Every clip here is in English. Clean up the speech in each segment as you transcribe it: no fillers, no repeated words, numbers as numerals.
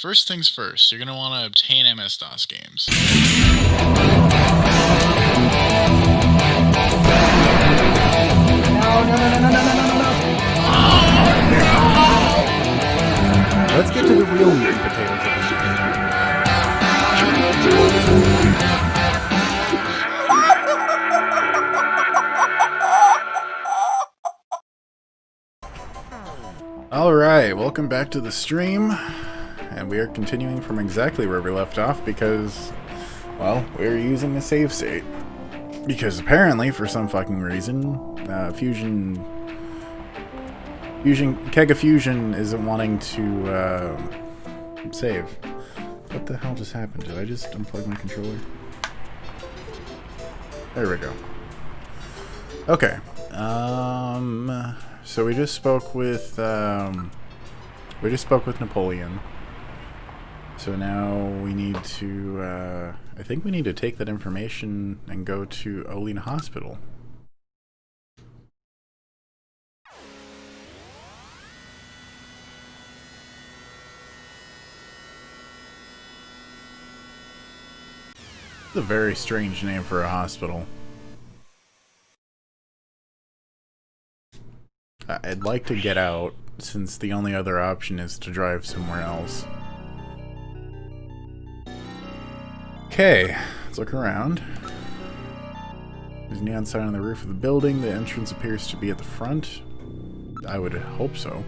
First things first, you're going to want to obtain MS-DOS games. No. Let's get to the real meat and potatoes of this. Alright, welcome back to the stream. And we are continuing from exactly where we left off because, well, we're using a save state. Because apparently, for some fucking reason, Kega Fusion isn't wanting to save. What the hell just happened? Did I just unplug my controller? There we go. Okay. So we just spoke with Napoleon. So now we need to, I think we need to take that information and go to Olin Hospital. It's a very strange name for a hospital. I'd like to get out, since the only other option is to drive somewhere else. Okay, let's look around. There's a neon sign on the roof of the building. The entrance appears to be at the front. I would hope so.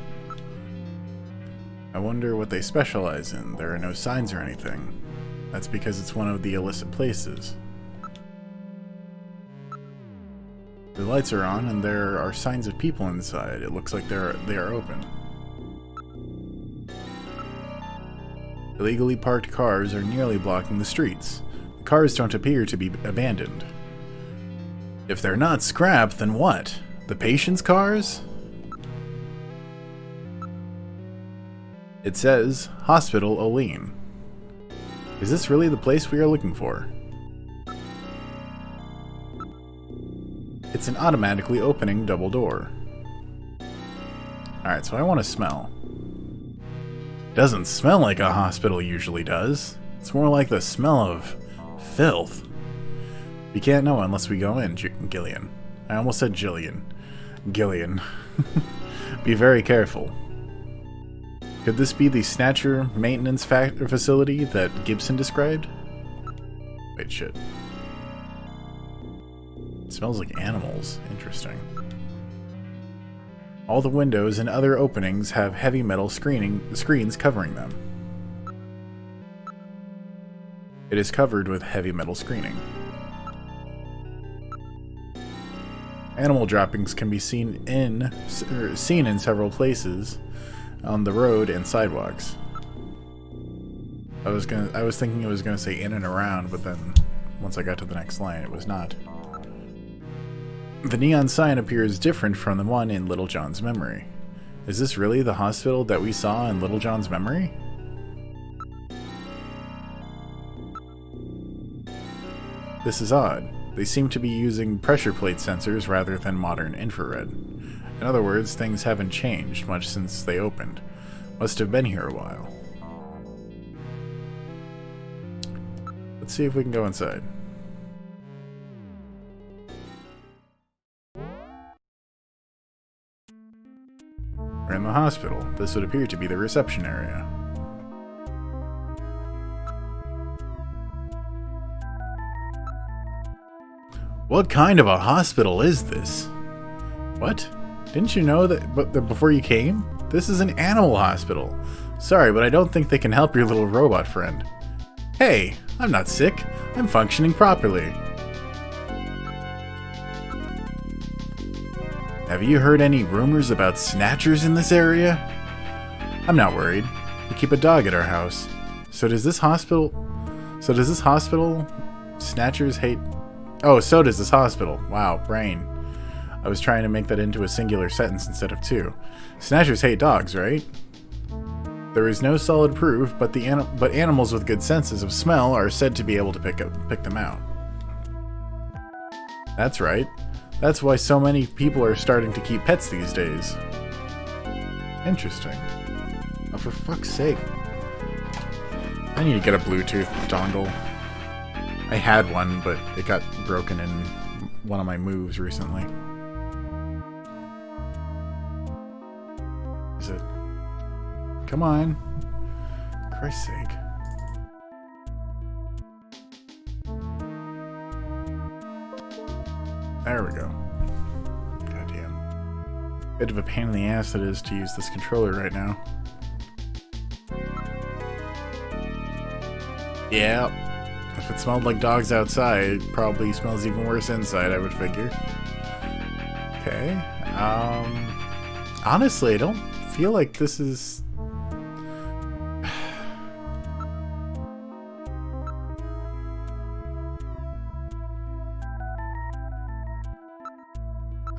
I wonder what they specialize in. There are no signs or anything. That's because it's one of the illicit places. The lights are on, and there are signs of people inside. It looks like they are open. Illegally parked cars are nearly blocking the streets. The cars don't appear to be abandoned. If they're not scrapped, then what? The patients' cars? It says, Hospital Olin. Is this really the place we are looking for? It's an automatically opening double door. Alright, so I want to smell. Doesn't smell like a hospital usually does. It's more like the smell of filth. We can't know unless we go in, Gillian. I almost said Jillian. Gillian. Be very careful. Could this be the Snatcher maintenance facility that Gibson described? Wait, shit. It smells like animals. Interesting. All the windows and other openings have heavy metal screens covering them. It is covered with heavy metal screening. Animal droppings can be seen in several places on the road and sidewalks. I was thinking it was gonna say in and around, but then once I got to the next line, it was not. The neon sign appears different from the one in Little John's memory. Is this really the hospital that we saw in Little John's memory? This is odd. They seem to be using pressure plate sensors rather than modern infrared. In other words, things haven't changed much since they opened. Must have been here a while. Let's see if we can go inside. We're in the hospital. This would appear to be the reception area. What kind of a hospital is this? What? Didn't you know that before you came? This is an animal hospital. Sorry, but I don't think they can help your little robot friend. Hey, I'm not sick. I'm functioning properly. Have you heard any rumors about snatchers in this area? I'm not worried. We keep a dog at our house. So does this hospital... Snatchers hate... Oh, so does this hospital. Wow, brain. I was trying to make that into a singular sentence instead of two. Snatchers hate dogs, right? There is no solid proof, but animals with good senses of smell are said to be able to pick them out. That's right. That's why so many people are starting to keep pets these days. Interesting. Oh, for fuck's sake. I need to get a Bluetooth dongle. I had one, but it got broken in one of my moves recently. Is it? Come on. For Christ's sake. There we go. Goddamn. Bit of a pain in the ass it is to use this controller right now. Yeah. If it smelled like dogs outside, it probably smells even worse inside, I would figure. Okay. Honestly, I don't feel like this is...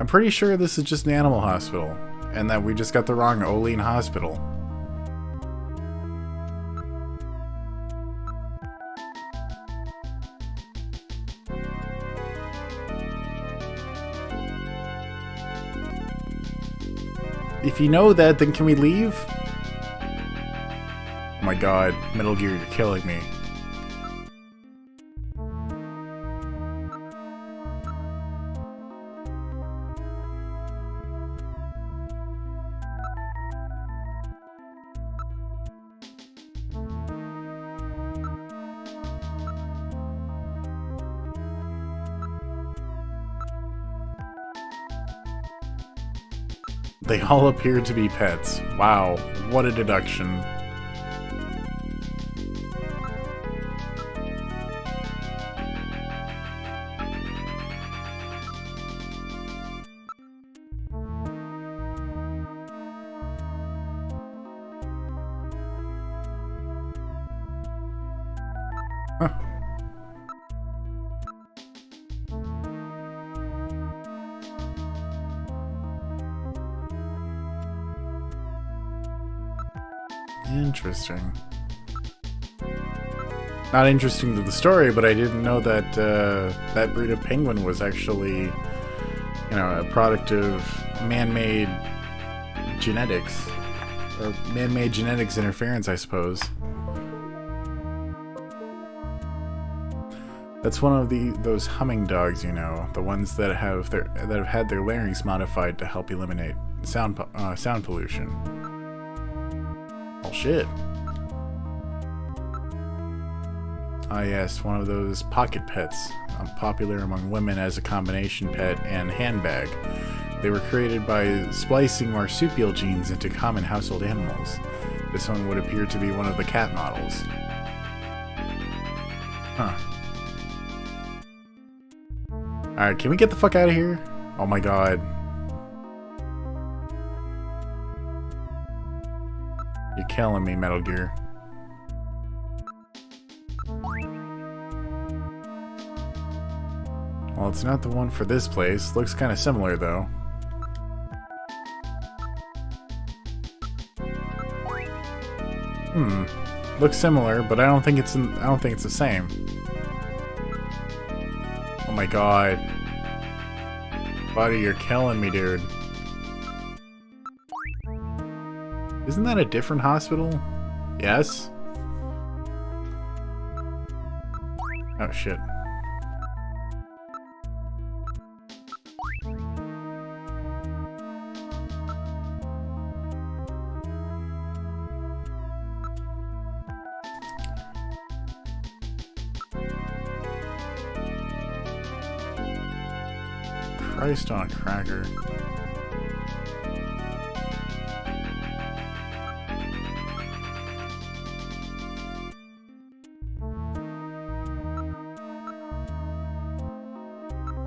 I'm pretty sure this is just an animal hospital, and that we just got the wrong Olean hospital. If you know that, then can we leave? Oh my god, Metal Gear, you're killing me. They all appear to be pets. Wow, what a deduction. Huh. Interesting. Not interesting to the story, but I didn't know that that breed of penguin was actually, you know, a product of man-made genetics. Or man-made genetics interference, I suppose. That's one of those humming dogs, you know, the ones that have had their larynx modified to help eliminate sound pollution. Oh shit. Ah yes, one of those pocket pets, popular among women as a combination pet and handbag. They were created by splicing marsupial genes into common household animals. This one would appear to be one of the cat models. Huh. Alright, can we get the fuck out of here? Oh my god. You're killing me, Metal Gear. Well, it's not the one for this place. Looks kind of similar, though. Looks similar, but I don't think it's the same. Oh my god. Buddy, you're killing me, dude. Isn't that a different hospital? Yes? Oh shit. Christ on a cracker.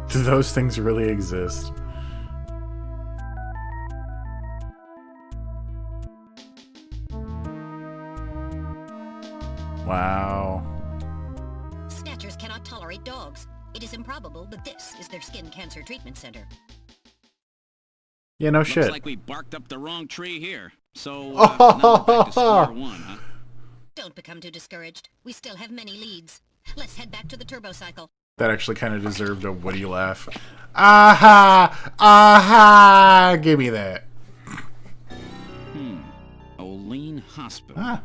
Do those things really exist? Wow. Snatchers cannot tolerate dogs. It is improbable, but this is their skin cancer treatment center. Yeah, no Looks shit. like we barked up the wrong tree here. So, now we're back to square one, huh? Don't become too discouraged. We still have many leads. Let's head back to the turbo cycle. That actually kind of deserved a Woody laugh. Aha! Aha! Give me that. Olean Hospital. Ah.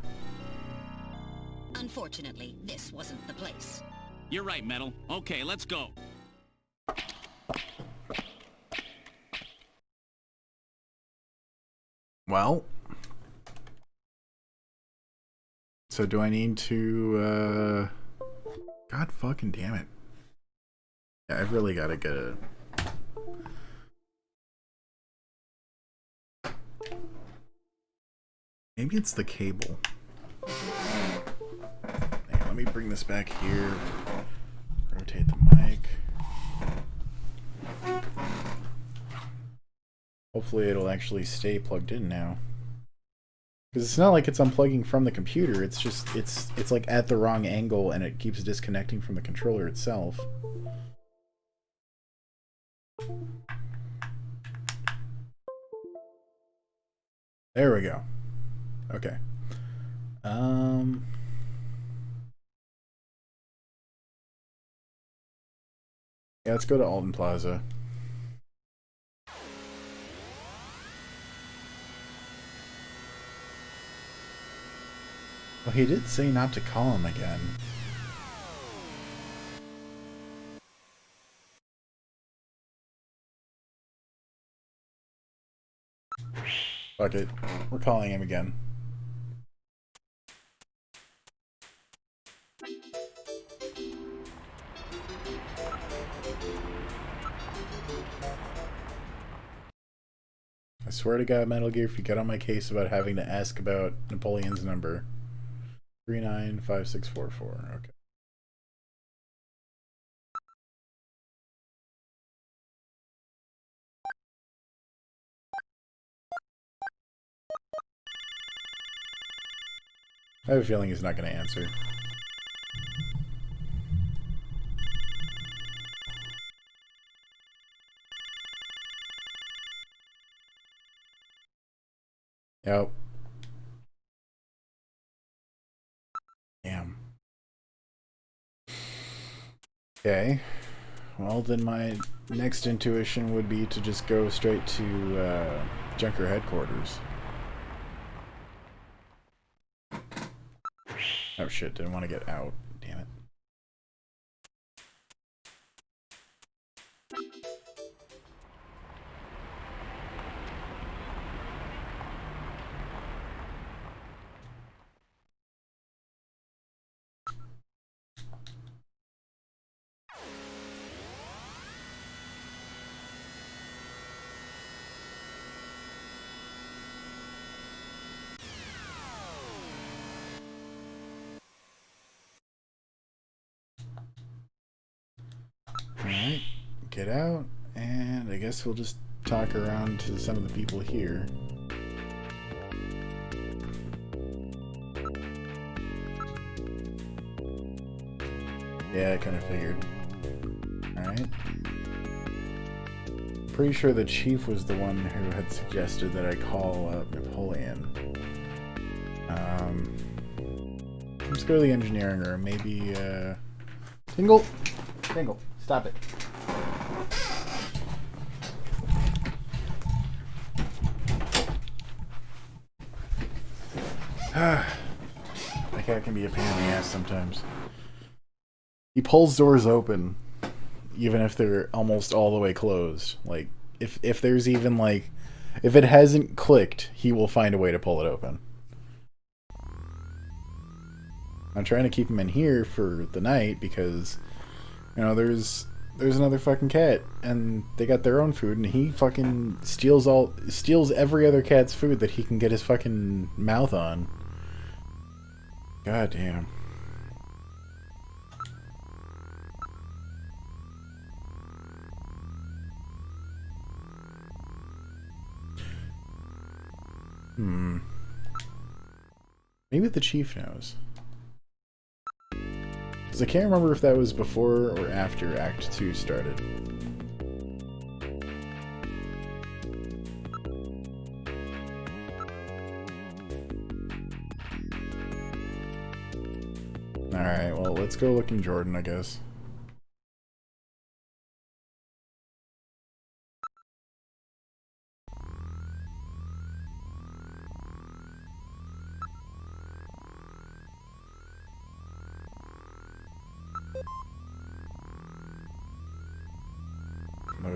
Unfortunately, this wasn't the place. You're right, Metal. Okay, let's go. Well. So do I need to, God fucking damn it. Yeah, I've really got to get a... Maybe it's the cable. Hang on, let me bring this back here. Rotate the mic. Hopefully it'll actually stay plugged in now. Because it's not like it's unplugging from the computer, it's just, it's like at the wrong angle and it keeps disconnecting from the controller itself. There we go. Okay. Yeah, let's go to Alton Plaza. Well, he did say not to call him again. Fuck it. We're calling him again. I swear to God, Metal Gear, if you get on my case about having to ask about Napoleon's number. 395644. Okay. I have a feeling he's not going to answer. Yep. Damn. Okay. Well, then my next intuition would be to just go straight to Junker headquarters. Oh shit, didn't want to get out. Damn it. Alright, get out, and I guess we'll just talk around to some of the people here. Yeah, I kind of figured. Alright. Pretty sure the chief was the one who had suggested that I call up Napoleon. Let's go to the engineering room. Maybe, Tingle! Tingle, stop it. My cat can be a pain in the ass sometimes. He pulls doors open, even if they're almost all the way closed. Like, if there's even, like, if it hasn't clicked, he will find a way to pull it open. I'm trying to keep him in here for the night because, you know, there's another fucking cat and they got their own food and he fucking steals every other cat's food that he can get his fucking mouth on. God damn. Maybe the chief knows. Because I can't remember if that was before or after Act 2 started. Alright, well, let's go look in Jordan, I guess.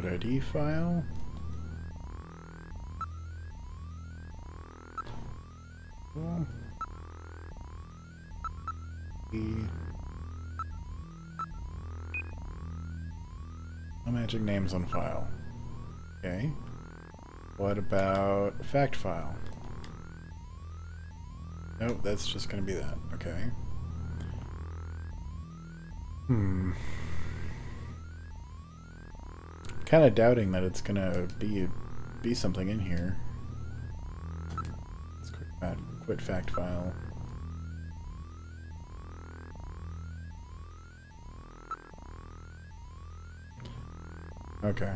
.id file. Cool. No magic names on file. Okay. What about fact file? Nope, that's just gonna be that. Okay. Kind of doubting that it's gonna be something in here. Let's quit fact file. Okay.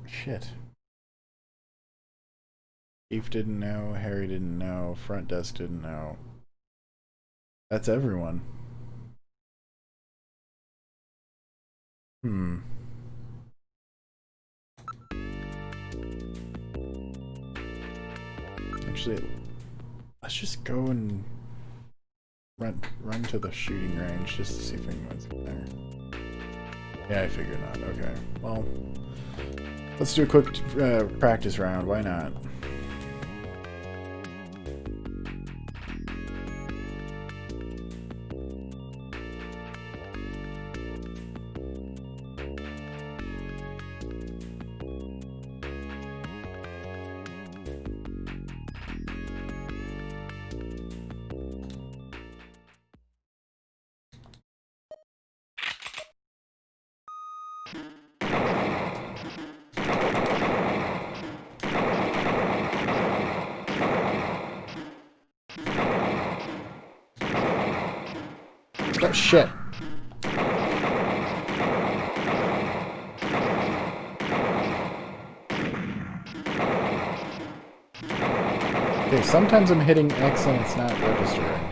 Shit. Chief didn't know, Harry didn't know, front desk didn't know. That's everyone. Actually, let's just go and run to the shooting range just to see if anyone's there. Yeah, I figured not. Okay. Well, let's do a quick practice round. Why not? Oh, shit. Okay, sometimes I'm hitting X and it's not registering.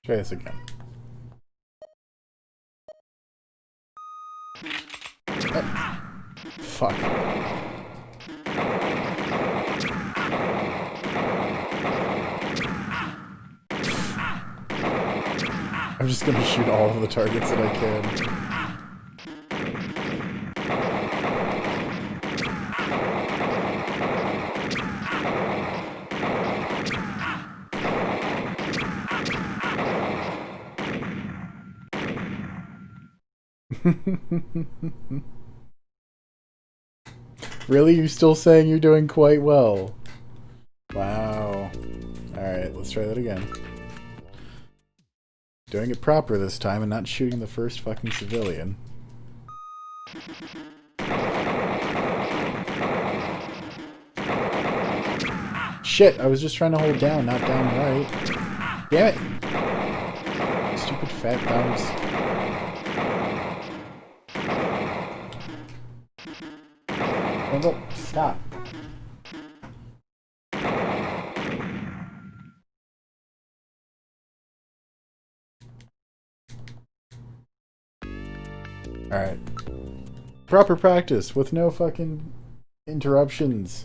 Try this again. Oh. Fuck. I'm just gonna shoot all of the targets that I can. Really? You're still saying you're doing quite well? Wow. Alright, let's try that again. Doing it proper this time and not shooting the first fucking civilian. Shit, I was just trying to hold down, not down right. Damn it! Stupid fat thumbs. Oh, stop. Alright. Proper practice with no fucking interruptions.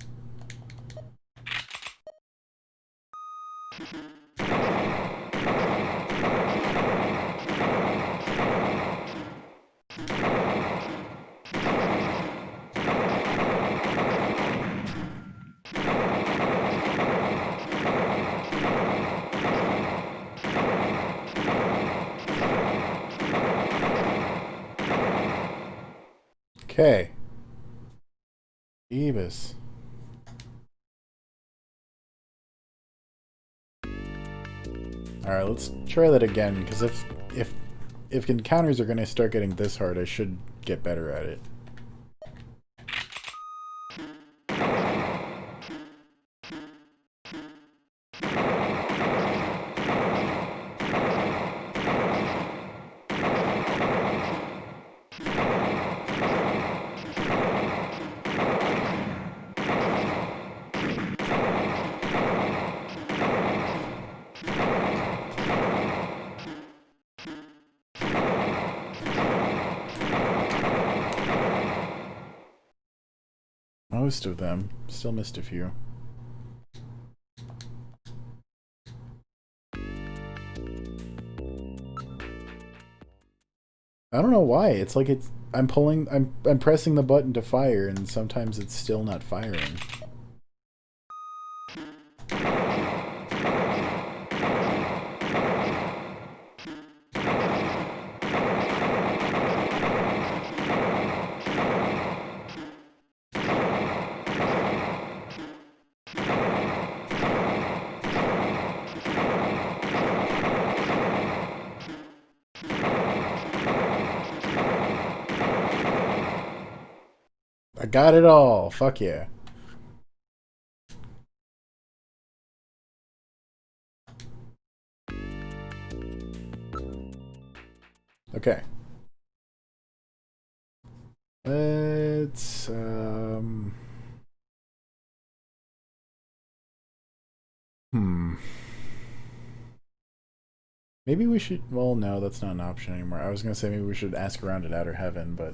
Okay. Ebus. Alright, let's try that again, because if encounters are gonna start getting this hard, I should get better at it. most of them. Still missed a few. I don't know why. It's like I'm pressing the button to fire, and sometimes it's still not firing. I got it all. Fuck yeah. Okay. Let's maybe we should, well, no, that's not an option anymore. I was gonna say maybe we should ask around at Outer Heaven, but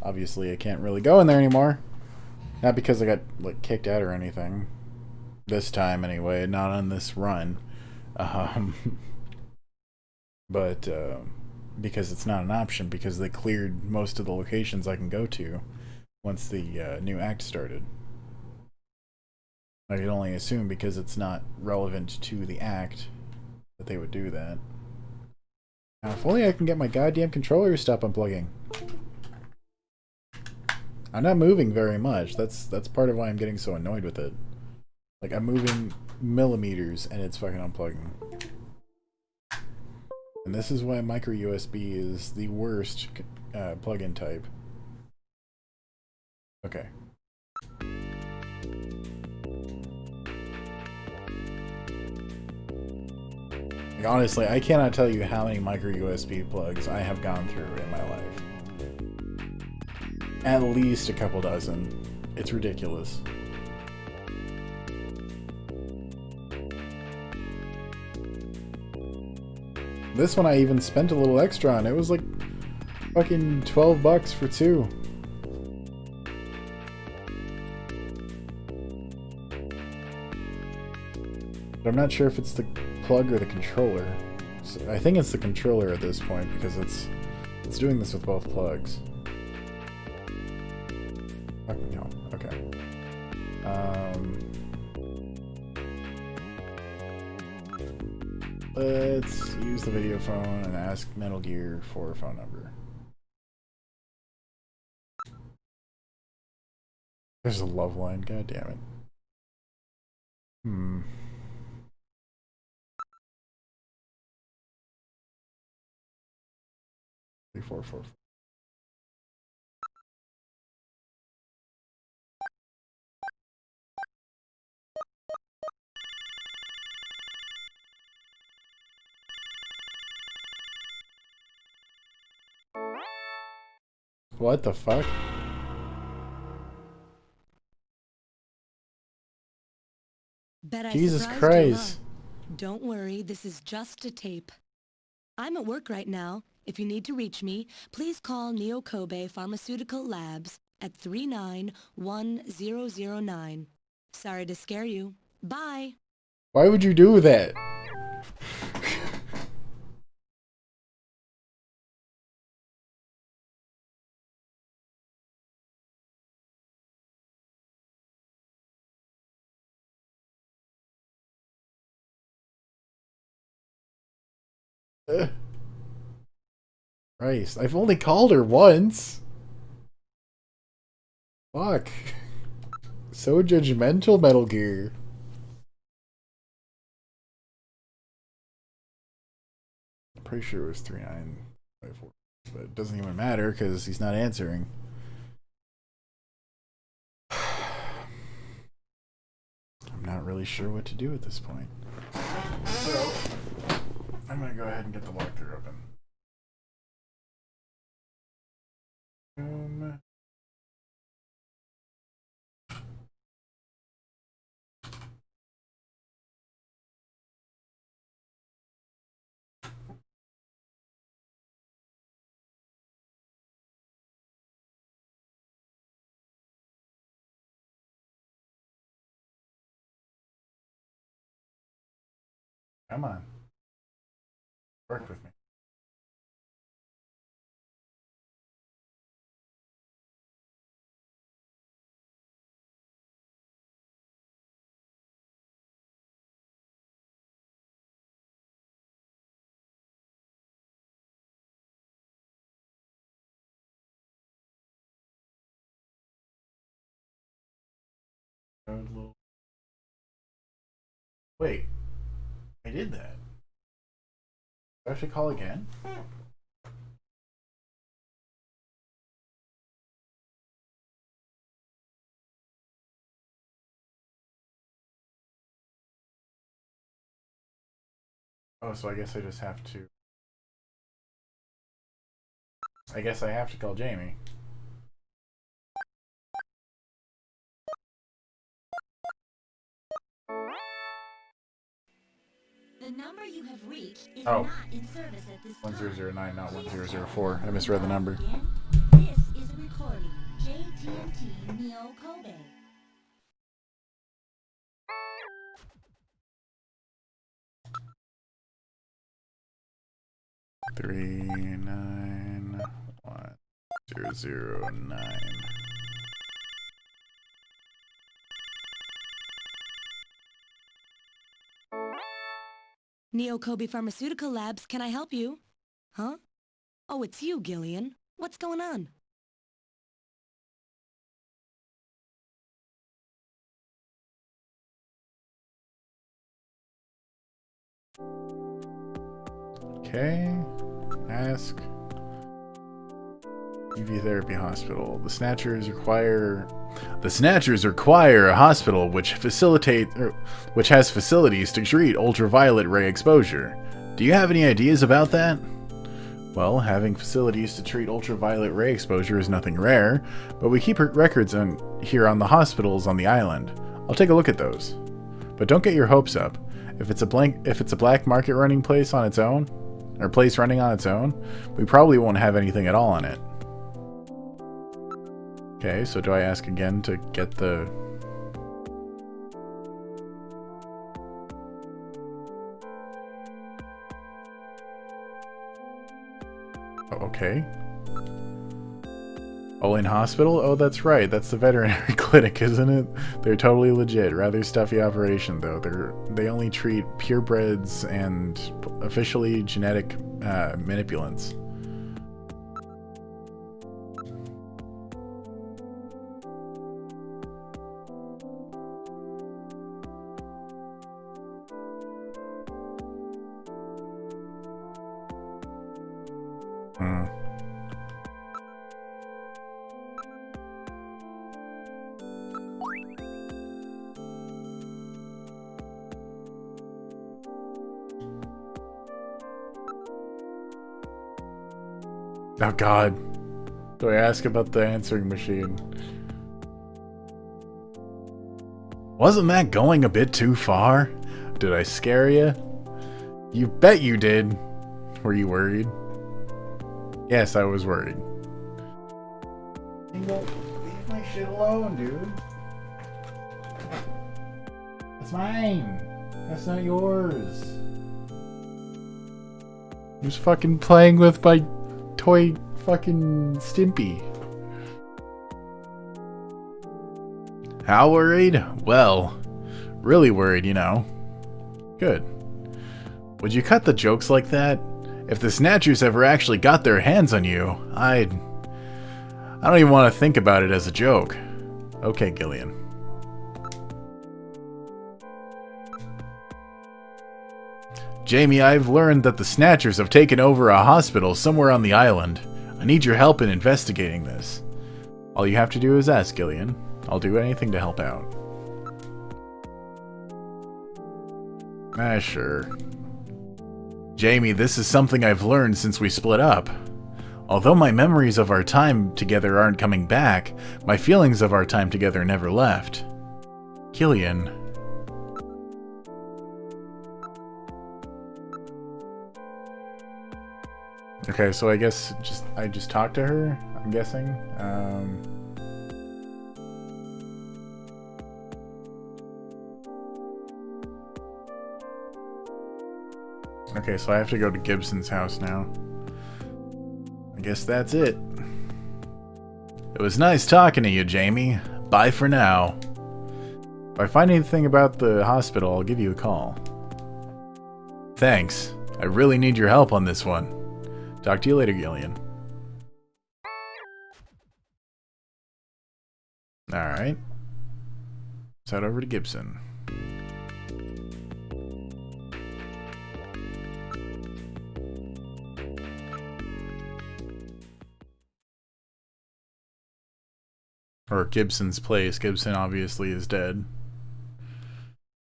obviously I can't really go in there anymore. Not because I got like kicked out or anything. This time anyway, not on this run. Um but because it's not an option, because they cleared most of the locations I can go to once the new act started. I could only assume because it's not relevant to the act that they would do that. Now, if only I can get my goddamn controller to stop unplugging. I'm not moving very much. That's part of why I'm getting so annoyed with it. Like, I'm moving millimeters and it's fucking unplugging. And this is why micro USB is the worst plug-in type. Okay. Like, honestly, I cannot tell you how many micro USB plugs I have gone through in my life. At least a couple dozen. It's ridiculous. This one I even spent a little extra on. It was like fucking $12 for two. But I'm not sure if it's the plug or the controller. So I think it's the controller at this point because it's doing this with both plugs. No, okay. Let's use the video phone and ask Metal Gear for a phone number. There's a love line, god damn it. 344. What the fuck? Bet I Jesus surprised Christ. you, huh? Don't worry, this is just a tape. I'm at work right now. If you need to reach me, please call Neo Kobe Pharmaceutical Labs at 391009. Sorry to scare you. Bye. Why would you do that? Christ, I've only called her once. Fuck. So judgmental, Metal Gear. I'm pretty sure it was 3954. But it doesn't even matter because he's not answering. I'm not really sure what to do at this point. So, I'm gonna go ahead and get the walkthrough open. Come on. Work with me. Wait, I did that. Do I have to call again? Oh, so I guess I just have to... I guess I have to call Jamie. The number you have reached is Oh. not in service at this time. 1009, not 1004. I misread the number. This is a recording. JTNT Neo Kobe. Three 9 1 0 9. Neo Kobe Pharmaceutical Labs, can I help you? Huh? Oh, it's you, Gillian. What's going on? Okay. Ask. UV Therapy Hospital. The Snatchers require a hospital which has facilities to treat ultraviolet ray exposure. Do you have any ideas about that? Well, having facilities to treat ultraviolet ray exposure is nothing rare, but we keep records here on the hospitals on the island. I'll take a look at those. But don't get your hopes up. If it's a black market running place on its own, or place running on its own, we probably won't have anything at all on it. Okay, so do I ask again to get the... Oh, okay. Olin Hospital? Oh, that's right. That's the veterinary clinic, isn't it? They're totally legit. Rather stuffy operation, though. They only treat purebreds and officially genetic manipulants. Oh god. Do I ask about the answering machine? Wasn't that going a bit too far? Did I scare you? You bet you did. Were you worried? Yes, I was worried. Leave my shit alone, dude. It's mine. That's not yours. I'm just fucking playing with my toy fucking Stimpy. How worried? Well, really worried, you know. Good. Would you cut the jokes like that? If the Snatchers ever actually got their hands on you, I don't even want to think about it as a joke. Okay, Gillian. Jamie, I've learned that the Snatchers have taken over a hospital somewhere on the island. I need your help in investigating this. All you have to do is ask, Gillian. I'll do anything to help out. Sure. Jamie, this is something I've learned since we split up. Although my memories of our time together aren't coming back, my feelings of our time together never left. Gillian. Okay, so I guess I just talked to her, I'm guessing. Okay, so I have to go to Gibson's house now. I guess that's it. It was nice talking to you, Jamie. Bye for now. If I find anything about the hospital, I'll give you a call. Thanks. I really need your help on this one. Talk to you later, Gillian. Alright. Let's head over to Gibson. Or Gibson's place. Gibson obviously is dead.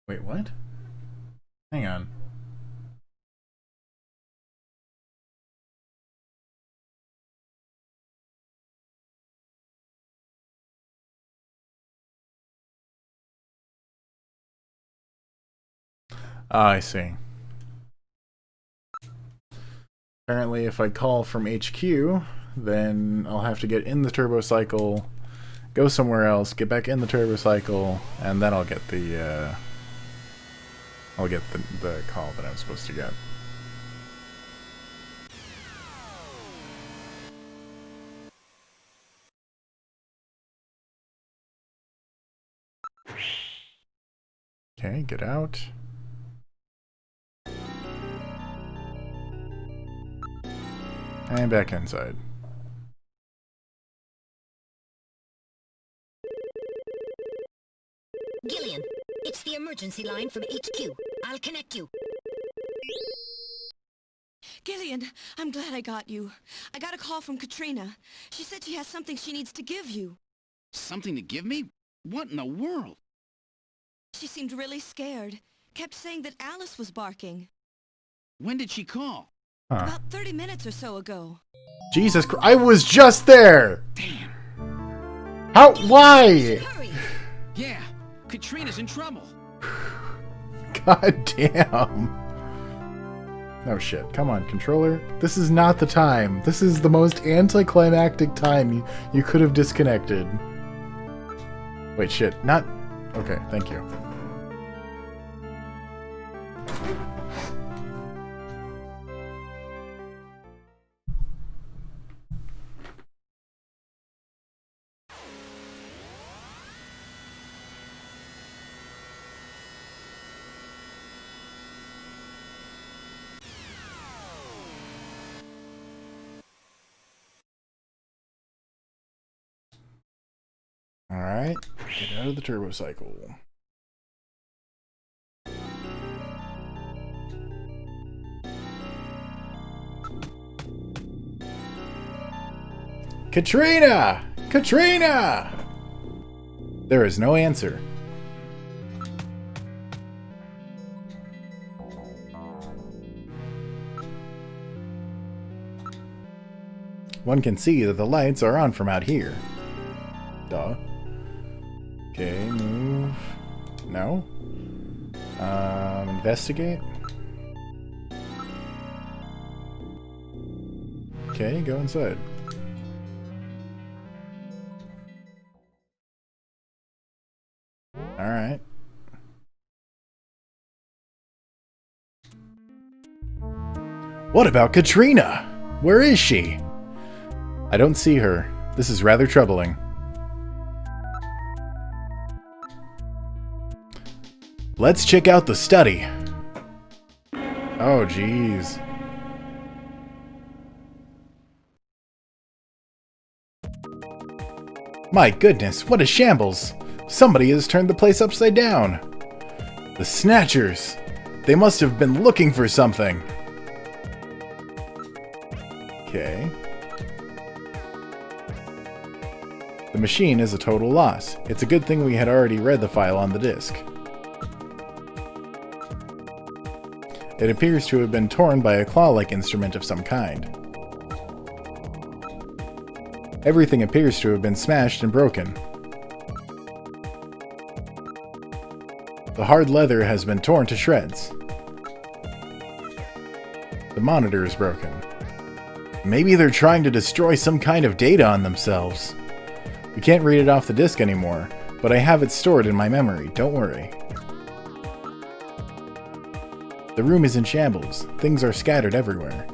Wait, what? Hang on. Ah, I see. Apparently, if I call from HQ, then I'll have to get in the turbo cycle, go somewhere else, get back in the turbo cycle, and then I'll get the call that I'm supposed to get. Okay, get out. And back inside. Gillian, it's the emergency line from HQ. I'll connect you. Gillian, I'm glad I got you. I got a call from Katrina. She said she has something she needs to give you. Something to give me? What in the world? She seemed really scared. Kept saying that Alice was barking. When did she call? Huh. About 30 minutes or so ago. Jesus Christ, I was just there! Damn. How? Why? Hurry! Yeah, Katrina's in trouble. God damn. Oh shit, come on, controller. This is not the time. This is the most anticlimactic time you could have disconnected. Wait, shit, not... Okay, thank you. Alright, get out of the turbo cycle. Katrina! Katrina! There is no answer. One can see that the lights are on from out here. Duh. Okay, move. No. Investigate. Okay, go inside. Alright. What about Katrina? Where is she? I don't see her. This is rather troubling. Let's check out the study. Oh, jeez. My goodness, what a shambles! Somebody has turned the place upside down. The Snatchers! They must have been looking for something. Okay. The machine is a total loss. It's a good thing we had already read the file on the disk. It appears to have been torn by a claw-like instrument of some kind. Everything appears to have been smashed and broken. The hard leather has been torn to shreds. The monitor is broken. Maybe they're trying to destroy some kind of data on themselves. We can't read it off the disk anymore, but I have it stored in my memory, don't worry. The room is in shambles. Things are scattered everywhere.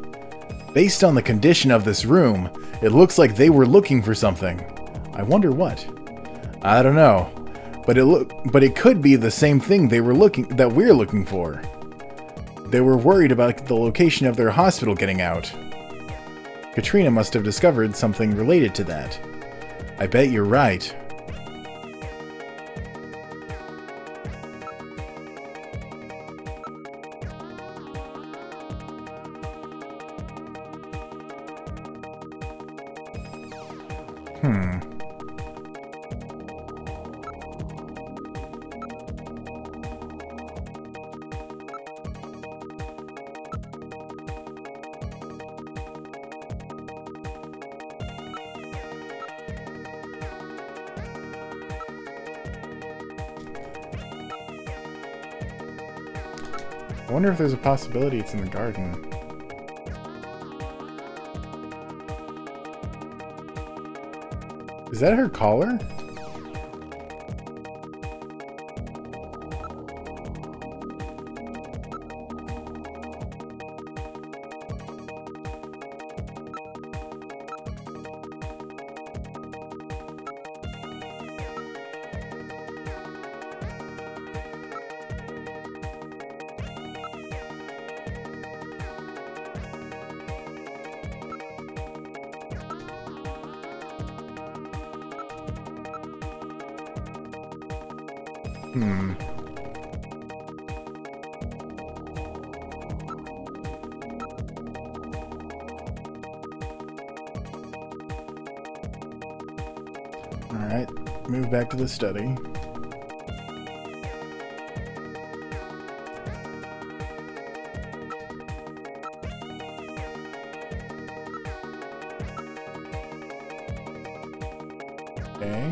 Based on the condition of this room, it looks like they were looking for something. I wonder what. I don't know, but it could be the same thing we're looking for. They were worried about the location of their hospital getting out. Katrina must have discovered something related to that. I bet you're right. I wonder if there's a possibility it's in the garden. Is that her collar? Alright, move back to the study. Okay.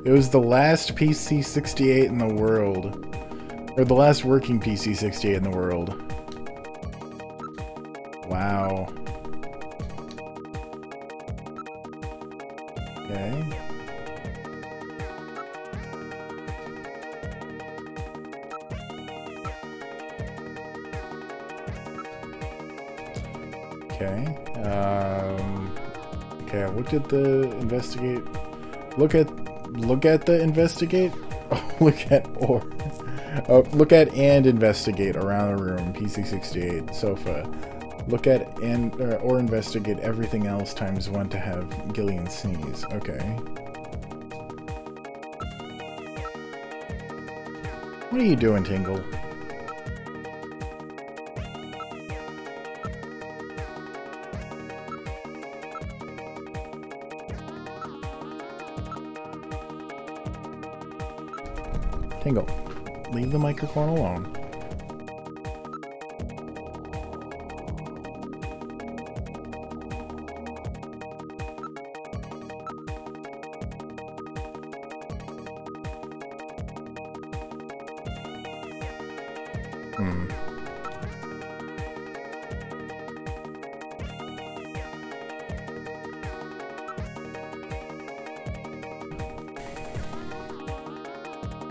It was the last PC-68 in the world. Or the last working PC-68 in the world. Wow. Okay. Okay. Okay, I looked at the investigate. Look at the investigate. Oh, look at look at and investigate around the room. PC-68 sofa. Look at and or investigate everything else times 1 to have Gillian sneeze. Okay. What are you doing, Tingle? Tingle, leave the microphone alone.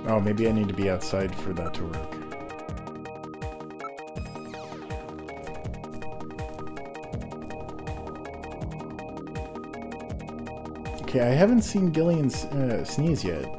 Oh, maybe I need to be outside for that to work. Okay, I haven't seen Gillian sneeze yet.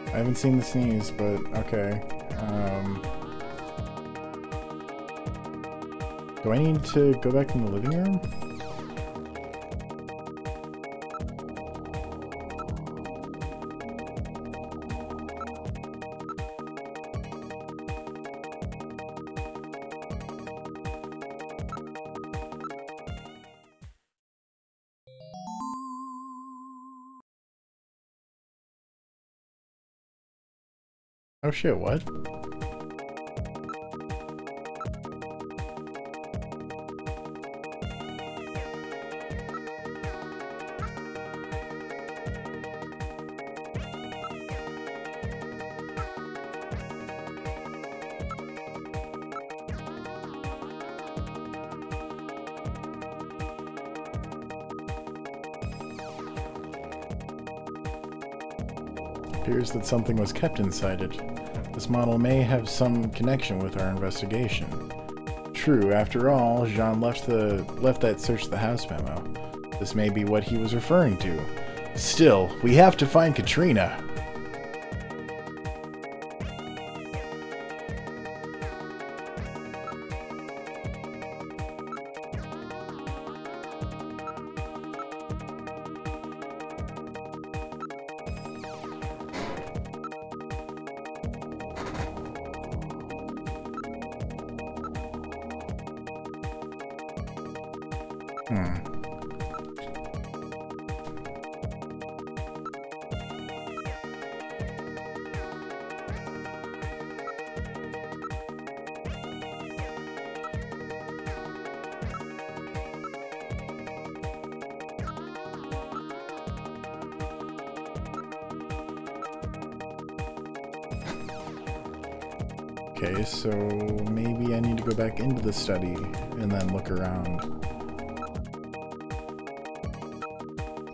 I haven't seen the sneeze, but okay. Do I need to go back in the living room? Oh shit, what? Appears that something was kept inside it. This model may have some connection with our investigation. True, after all, Jean left that search the house memo. This may be what he was referring to. Still, we have to find Katrina. Okay, so maybe I need to go back into the study and then look around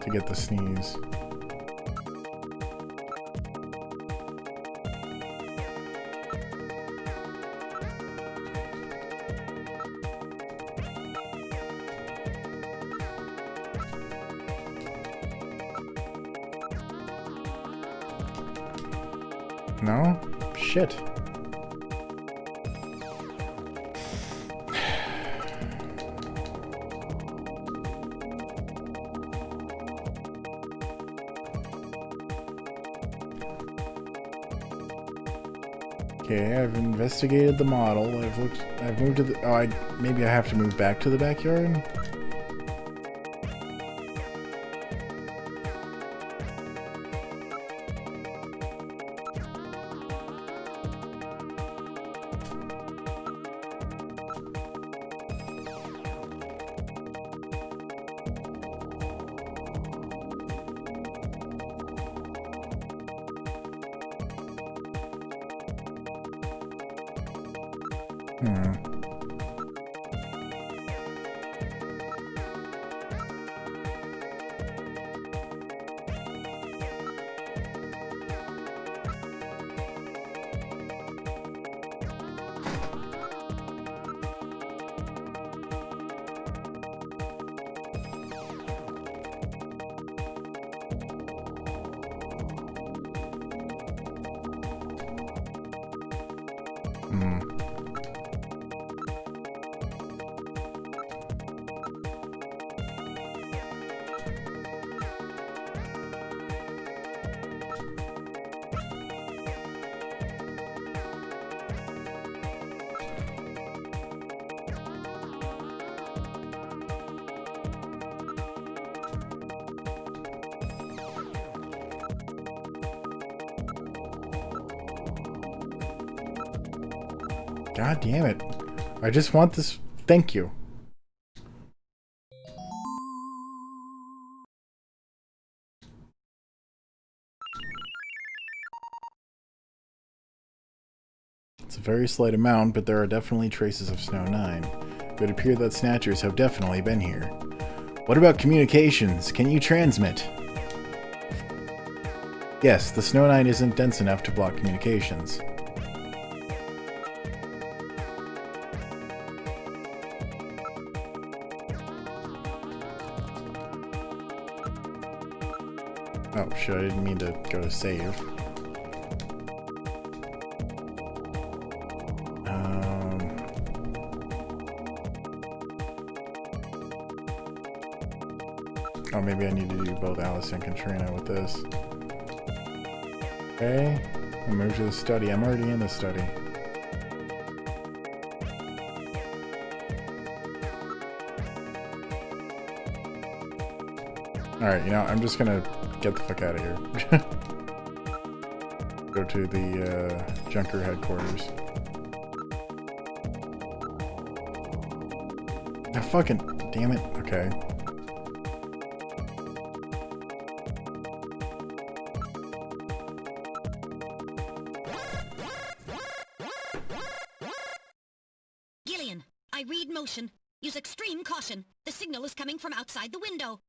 to get the sneeze. No? Shit. Okay, I've investigated the model. I've moved to the... maybe I have to move back to the backyard? God damn it. I just want this. Thank you. It's a very slight amount, but there are definitely traces of Snow 9. It would appear that Snatchers have definitely been here. What about communications? Can you transmit? Yes, the Snow 9 isn't dense enough to block communications. Oh shit, I didn't mean to go to save. Oh, maybe I need to do both Alice and Katrina with this. Okay, I move to the study. I'm already in the study. Alright, you know, I'm just gonna get the fuck out of here. Go to the Junker headquarters. Oh, fucking damn it. Okay. Gillian, I read motion. Use extreme caution. The signal is coming from outside the window.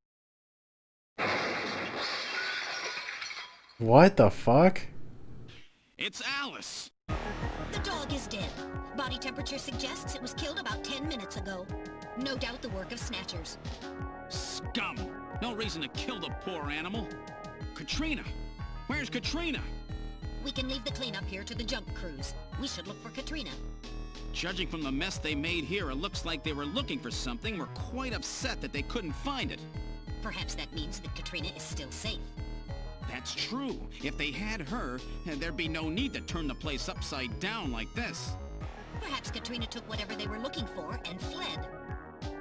What the fuck? It's Alice. The dog is dead. Body temperature suggests it was killed about 10 minutes ago. No doubt the work of Snatchers. Scum. No reason to kill the poor animal. Katrina. Where's Katrina? We can leave the cleanup here to the junk crews. We should look for Katrina. Judging from the mess they made here, it looks like they were looking for something. We're quite upset that they couldn't find it. Perhaps that means that Katrina is still safe. That's true. If they had her, there'd be no need to turn the place upside down like this. Perhaps Katrina took whatever they were looking for and fled.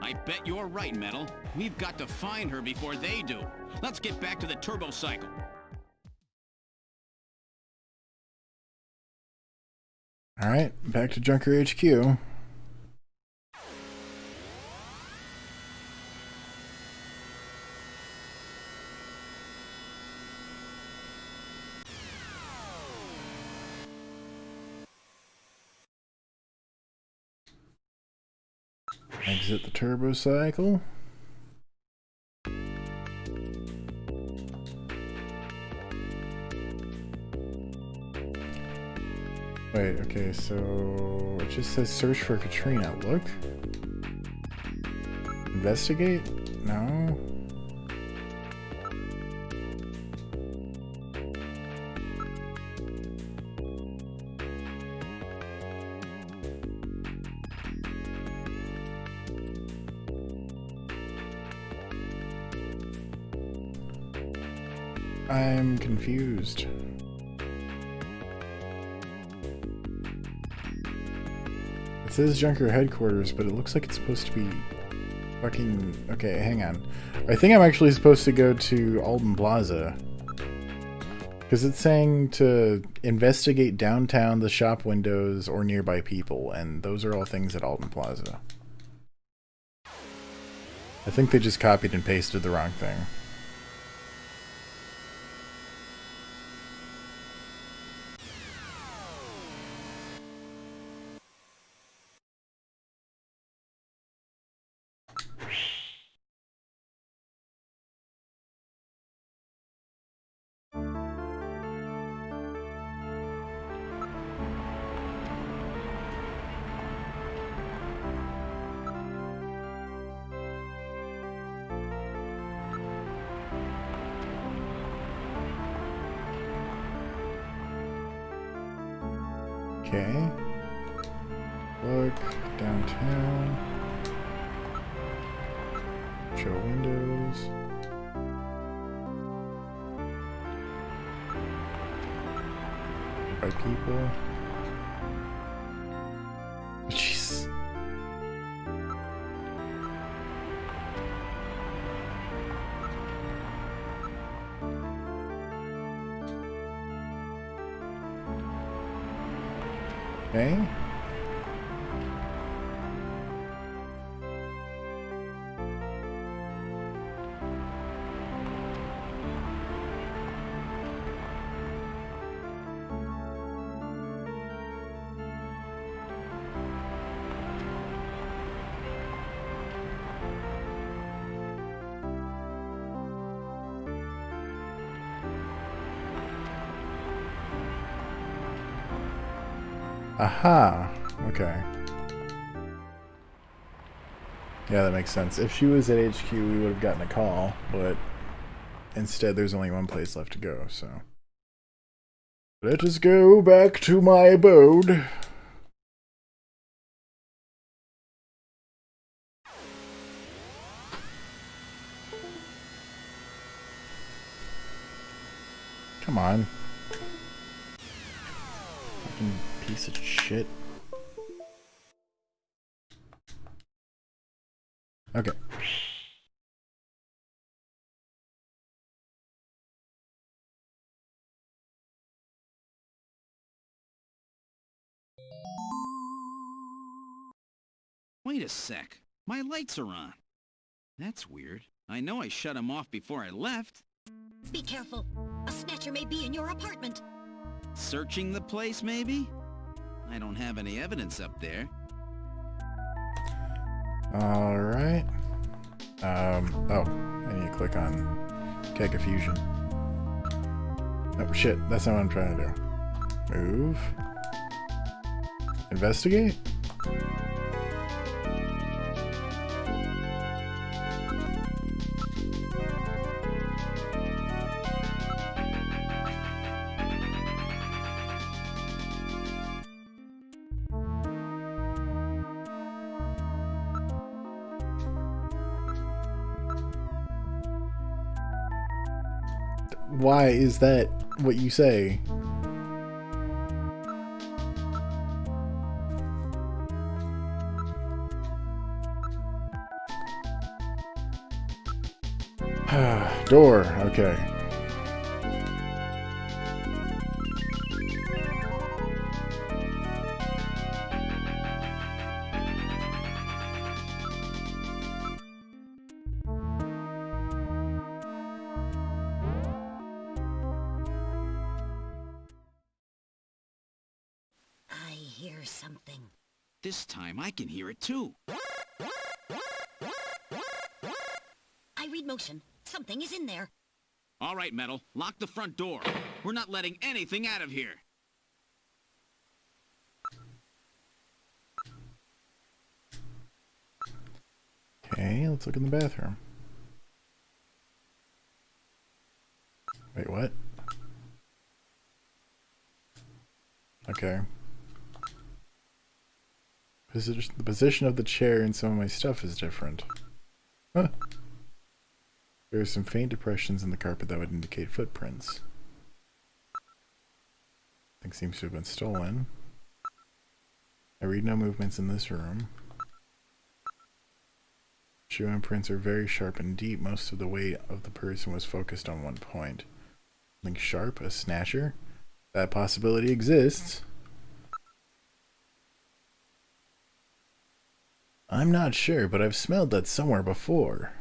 I bet you're right, Metal. We've got to find her before they do. Let's get back to the turbo cycle. Alright, back to Junker HQ. Exit the turbo cycle. Wait, okay, so it just says search for Katrina. Look. Investigate? No. I'm confused. It says Junker headquarters, but it looks like it's supposed to be fucking... Okay, hang on. I think I'm actually supposed to go to Alden Plaza. Because it's saying to investigate downtown, the shop windows, or nearby people, and those are all things at Alden Plaza. I think they just copied and pasted the wrong thing. Okay. Look downtown. Show windows. By people. Jeez. Okay. Aha! Okay. Yeah, that makes sense. If she was at HQ, we would have gotten a call, but instead there's only one place left to go, so... Let us go back to my abode. Come on. Fucking piece of shit. Okay. Wait a sec. My lights are on. That's weird. I know I shut them off before I left. Be careful. A Snatcher may be in your apartment. Searching the place, maybe? I don't have any evidence up there. Alright. Oh, I need to click on Keg of Fusion. Oh shit, that's not what I'm trying to do. Move. Investigate? Why is that what you say? Door, okay. I hear something. This time I can hear it too. I read motion. Something is in there. All right, Metal. Lock the front door. We're not letting anything out of here. Okay, let's look in the bathroom. Wait, what? Okay. The position of the chair and some of my stuff is different. Huh. There are some faint depressions in the carpet that would indicate footprints. Thing seems to have been stolen. I read no movements in this room. Shoe imprints are very sharp and deep. Most of the weight of the person was focused on one point. Something sharp? A snatcher? That possibility exists. I'm not sure, but I've smelled that somewhere before.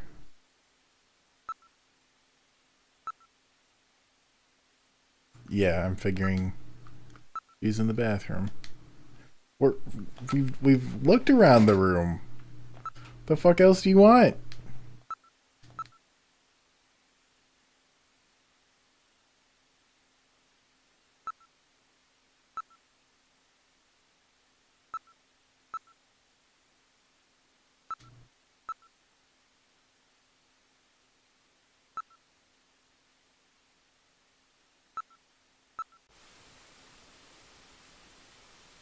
Yeah, I'm figuring using the bathroom. We've looked around the room. The fuck else do you want?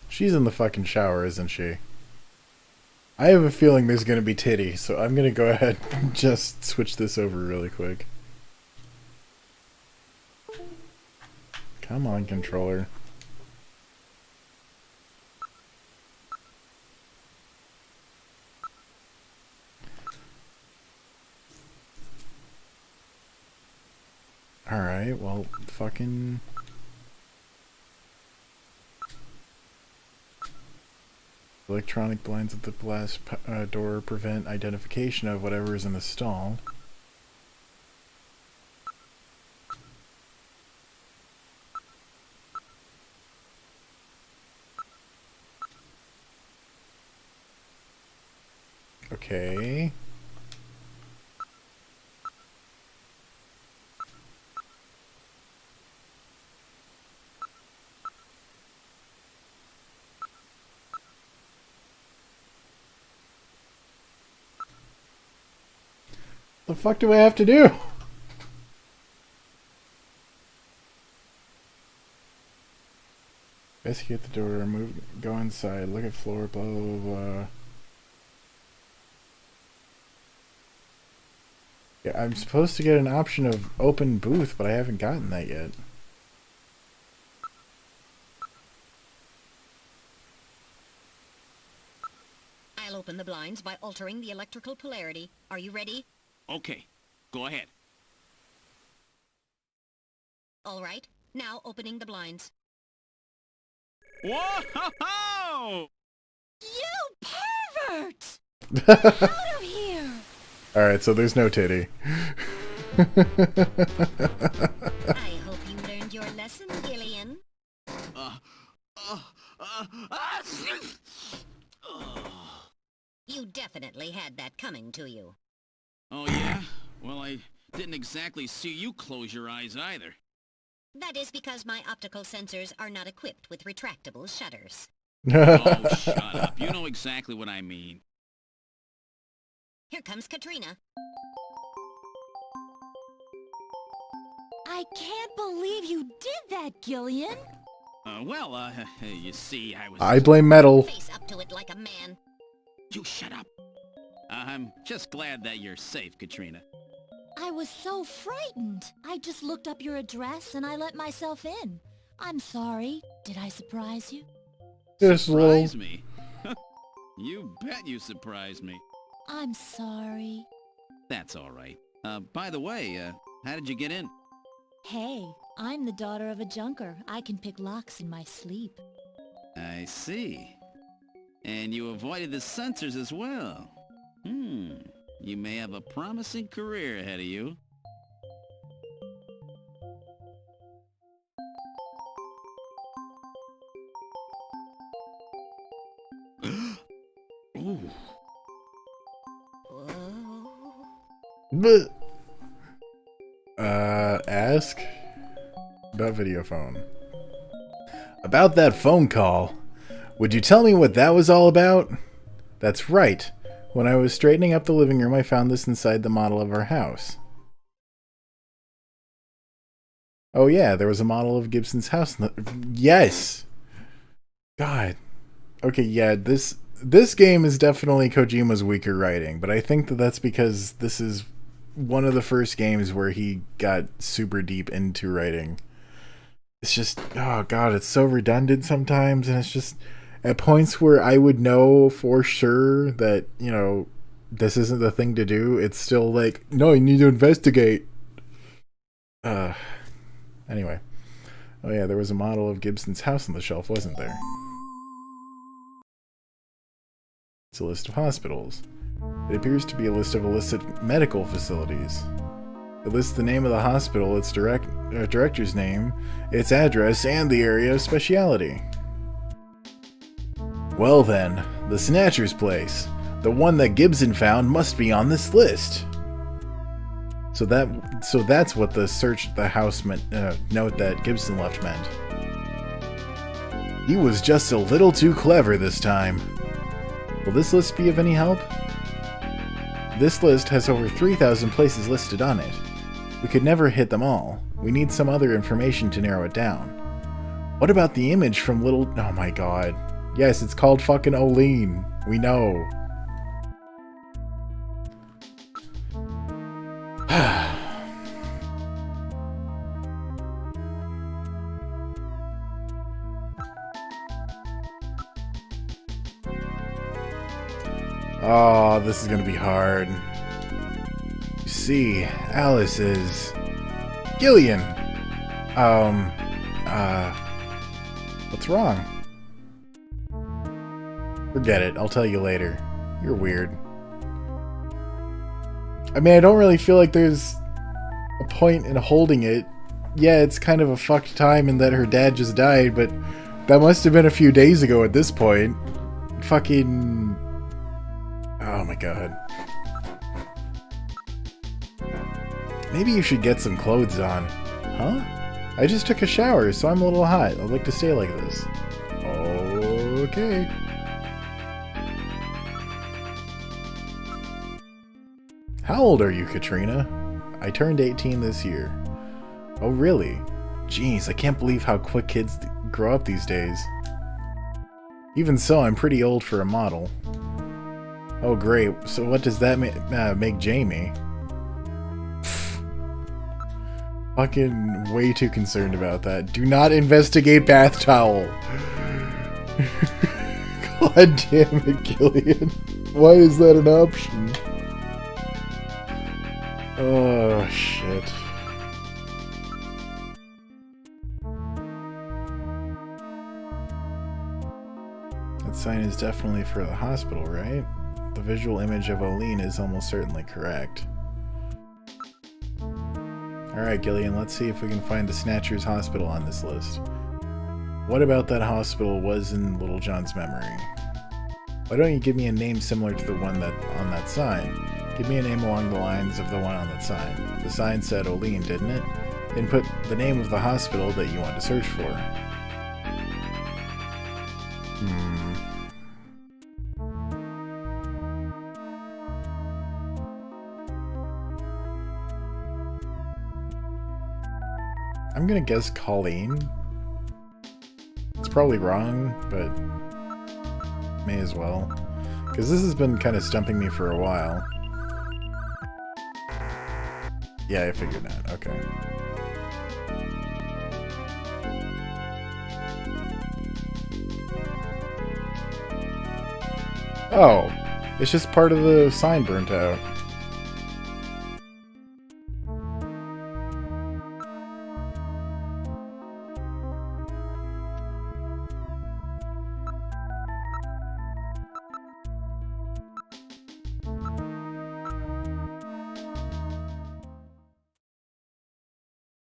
She's in the fucking shower, isn't she? I have a feeling there's gonna be titty, so I'm gonna go ahead and just switch this over really quick. Come on, controller. Alright, well, fucking... Electronic blinds at the glass door prevent identification of whatever is in the stall. Okay. The fuck do I have to do? Investigate the door, move, go inside, look at floor, blah blah blah. Yeah, I'm supposed to get an option of open booth, but I haven't gotten that yet. I'll open the blinds by altering the electrical polarity. Are you ready? Okay, go ahead. All right. Now opening the blinds. Whoa! You pervert! Out of here! Alright, so there's no titty. I hope you learned your lesson, Gillian. You definitely had that coming to you. Oh, yeah? Well, I didn't exactly see you close your eyes either. That is because my optical sensors are not equipped with retractable shutters. Oh, shut up. You know exactly what I mean. Here comes Katrina. I can't believe you did that, Gillian. You see, I blame metal. Face up to it like a man. You shut up. I'm just glad that you're safe, Katrina. I was so frightened. I just looked up your address and I let myself in. I'm sorry. Did I surprise you? Just Surprise me? You bet you surprised me. I'm sorry. That's all right. By the way, how did you get in? Hey, I'm the daughter of a junker. I can pick locks in my sleep. I see. And you avoided the sensors as well. You may have a promising career ahead of you. Ooh. Whoa. Ask about video phone. About that phone call. Would you tell me what that was all about? That's right. When I was straightening up the living room, I found this inside the model of our house. Oh yeah, there was a model of Gibson's house. Yes! God. Okay, yeah, this game is definitely Kojima's weaker writing, but I think that that's because this is one of the first games where he got super deep into writing. It's just, oh god, it's so redundant sometimes, and it's just at points where I would know for sure that, you know, this isn't the thing to do, it's still like, no, you need to investigate. Anyway. Oh yeah, there was a model of Gibson's house on the shelf, wasn't there? It's a list of hospitals. It appears to be a list of illicit medical facilities. It lists the name of the hospital, its director's name, its address, and the area of specialty. Well then, the Snatcher's place, the one that Gibson found, must be on this list. So that's what the search the house note that Gibson left meant. He was just a little too clever this time. Will this list be of any help? This list has over 3,000 places listed on it. We could never hit them all. We need some other information to narrow it down. What about the image from Little... Oh my god. Yes, it's called fucking Olene. We know. Oh, this is gonna be hard. You see, Alice is... Gillian! What's wrong? Forget it, I'll tell you later. You're weird. I mean, I don't really feel like there's a point in holding it. Yeah, it's kind of a fucked time in that her dad just died, but that must have been a few days ago at this point. Fucking... Oh my god. Maybe you should get some clothes on. Huh? I just took a shower, so I'm a little hot. I'd like to stay like this. Okay. How old are you, Katrina? I turned 18 this year. Oh, really? Jeez, I can't believe how quick kids grow up these days. Even so, I'm pretty old for a model. Oh, great. So what does that make Jamie? Fucking way too concerned about that. Do not investigate bath towel. God damn it, Gillian. Why is that an option? Oh, shit. That sign is definitely for the hospital, right? The visual image of Oline is almost certainly correct. Alright, Gillian, let's see if we can find the Snatcher's hospital on this list. What about that hospital was in Little John's memory? Why don't you give me a name similar to the one that on that sign? Give me a name along the lines of the one on that sign. The sign said Oline, didn't it? Then put the name of the hospital that you want to search for. I'm gonna guess Colleen. It's probably wrong, but may as well. Because this has been kind of stumping me for a while. Yeah, I figured that. Okay. Oh, it's just part of the sign burnt out.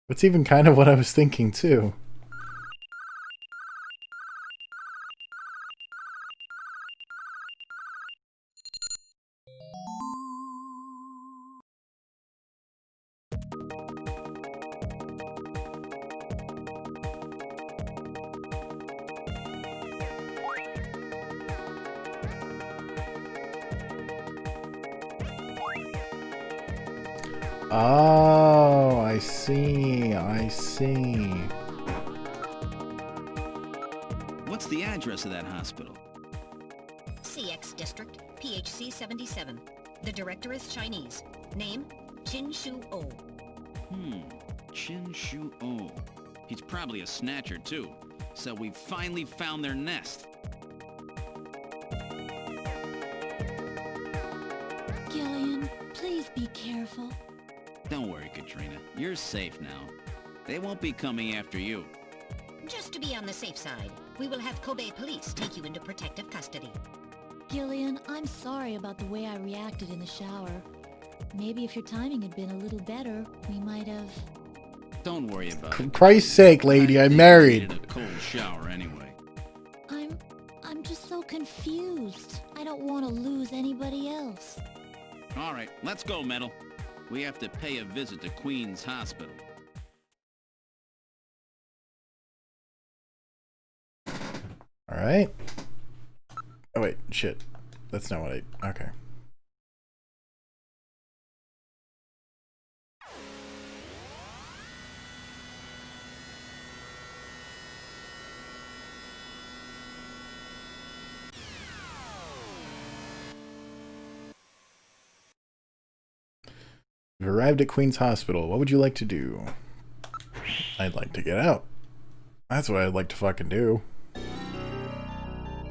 That's even kind of what I was thinking, too. Oh, I see. I see. What's the address of that hospital? CX District, PHC 77. The director is Chinese. Name, Chin Shu O. Chin Shu O. He's probably a snatcher, too. So we finally found their nest. Gillian, please be careful. Don't worry, Katrina. You're safe now. They won't be coming after you. Just to be on the safe side, we will have Kobe police take you into protective custody. Gillian, I'm sorry about the way I reacted in the shower. Maybe if your timing had been a little better, we might have... Don't worry about For it. Christ's sake, lady, I'm married. Needed a cold shower anyway. I'm just so confused. I don't want to lose anybody else. All right, let's go, Metal. We have to pay a visit to Queen's Hospital. Alright. Oh wait, shit. That's not what I... Okay. You've arrived at Queen's Hospital. What would you like to do? I'd like to get out. That's what I'd like to fucking do.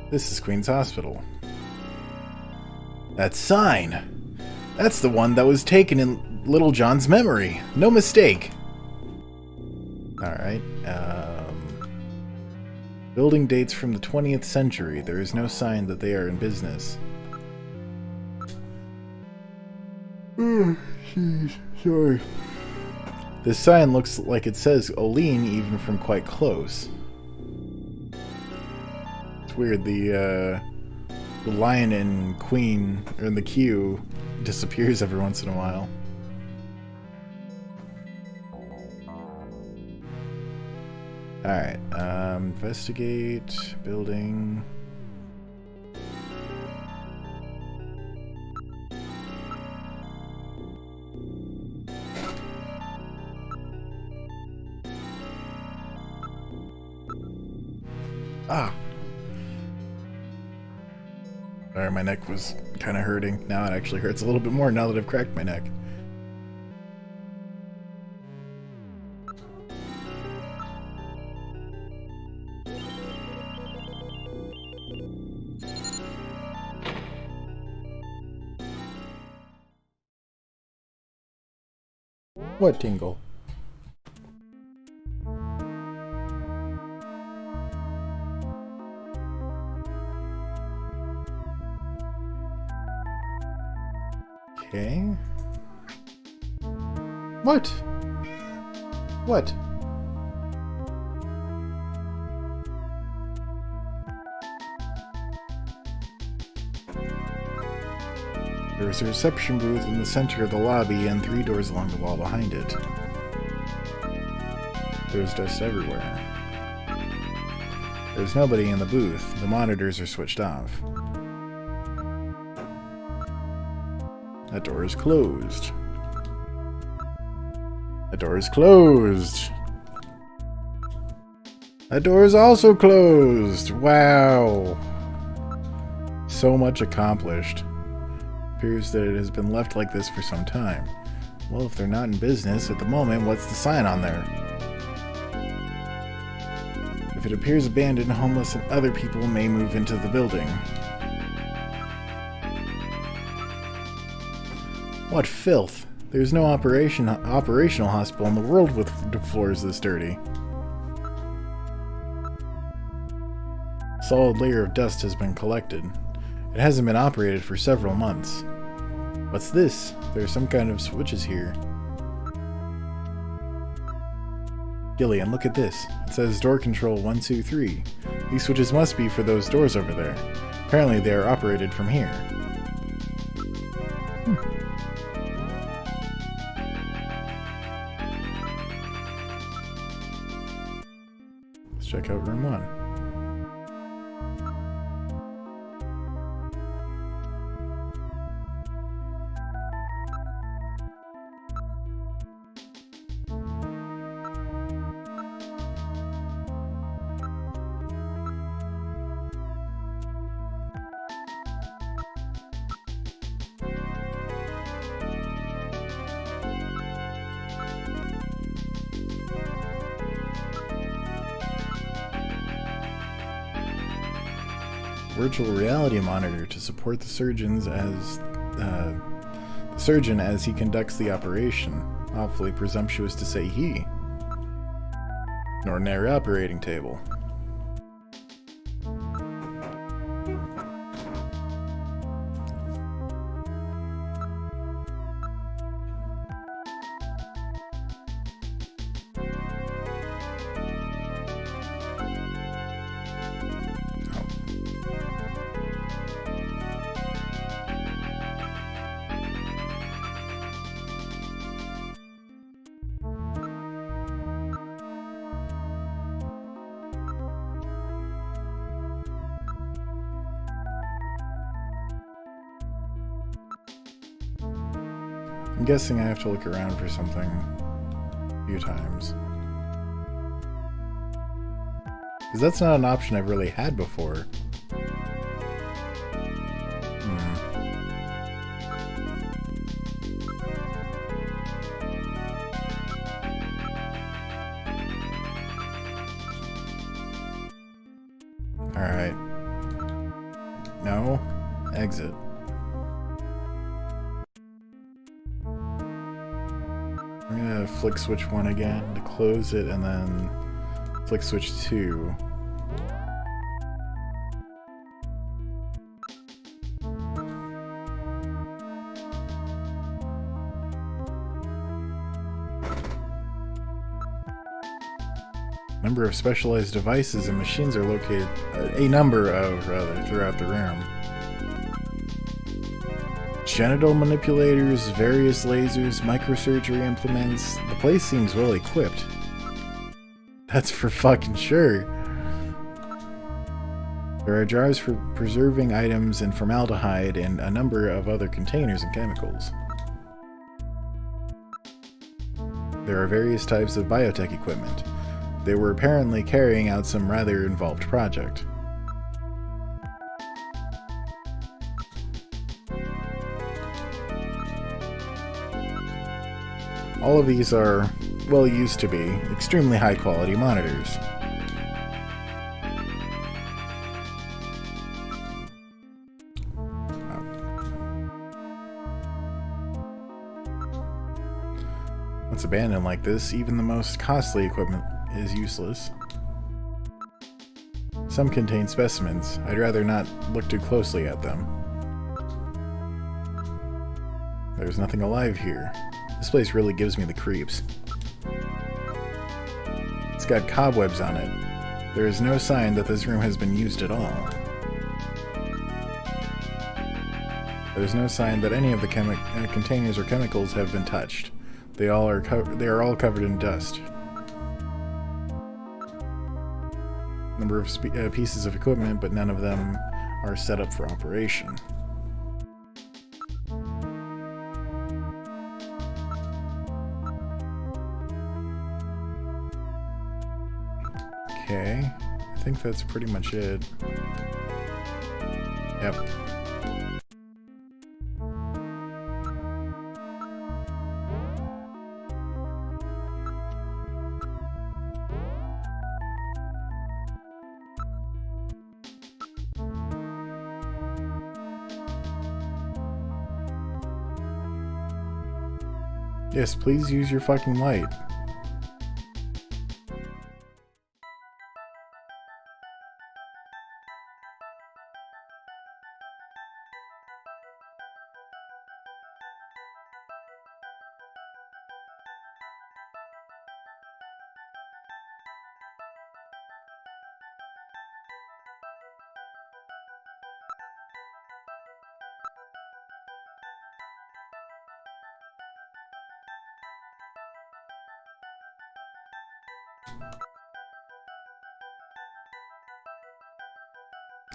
This is Queen's Hospital. That sign! That's the one that was taken in Little John's memory. No mistake. Alright, building dates from the 20th century. There is no sign that they are in business. Jeez, sorry. This sign looks like it says Oline even from quite close. It's weird, the lion in Queen, or in the queue, disappears every once in a while. Alright, investigate, building... Ah! Sorry, my neck was kind of hurting. Now it actually hurts a little bit more now that I've cracked my neck. What tingle? Okay. What? What? There is a reception booth in the center of the lobby and 3 doors along the wall behind it. There's dust everywhere. There's nobody in the booth. The monitors are switched off. That door is closed. That door is closed. That door is also closed. Wow. So much accomplished. Appears that it has been left like this for some time. Well, if they're not in business at the moment, what's the sign on there? If it appears abandoned, homeless and other people may move into the building. What filth! There's no operational hospital in the world with floors this dirty. A solid layer of dust has been collected. It hasn't been operated for several months. What's this? There are some kind of switches here. Gillian, look at this. It says door control 1, 2, 3. These switches must be for those doors over there. Apparently they are operated from here. Let's check out room 1. Virtual reality monitor to support the surgeon as he conducts the operation. Awfully presumptuous to say he. An ordinary operating table. I'm guessing I have to look around for something a few times. Because that's not an option I've really had before. Alright. No. Exit. I'm gonna flick switch 1 again to close it, and then flick switch 2. A number of specialized devices and machines are located, throughout the room. Genital manipulators, various lasers, microsurgery implements. The place seems well equipped. That's for fucking sure. There are jars for preserving items and formaldehyde and a number of other containers and chemicals. There are various types of biotech equipment. They were apparently carrying out some rather involved project. All of these are, well, used to be, extremely high quality monitors. Once abandoned like this, even the most costly equipment is useless. Some contain specimens. I'd rather not look too closely at them. There's nothing alive here. This place really gives me the creeps. It's got cobwebs on it. There is no sign that this room has been used at all. There's no sign that any of the containers or chemicals have been touched. They are all covered in dust. Number of pieces of equipment, but none of them are set up for operation. Okay, I think that's pretty much it. Yep. Yes, please use your fucking light.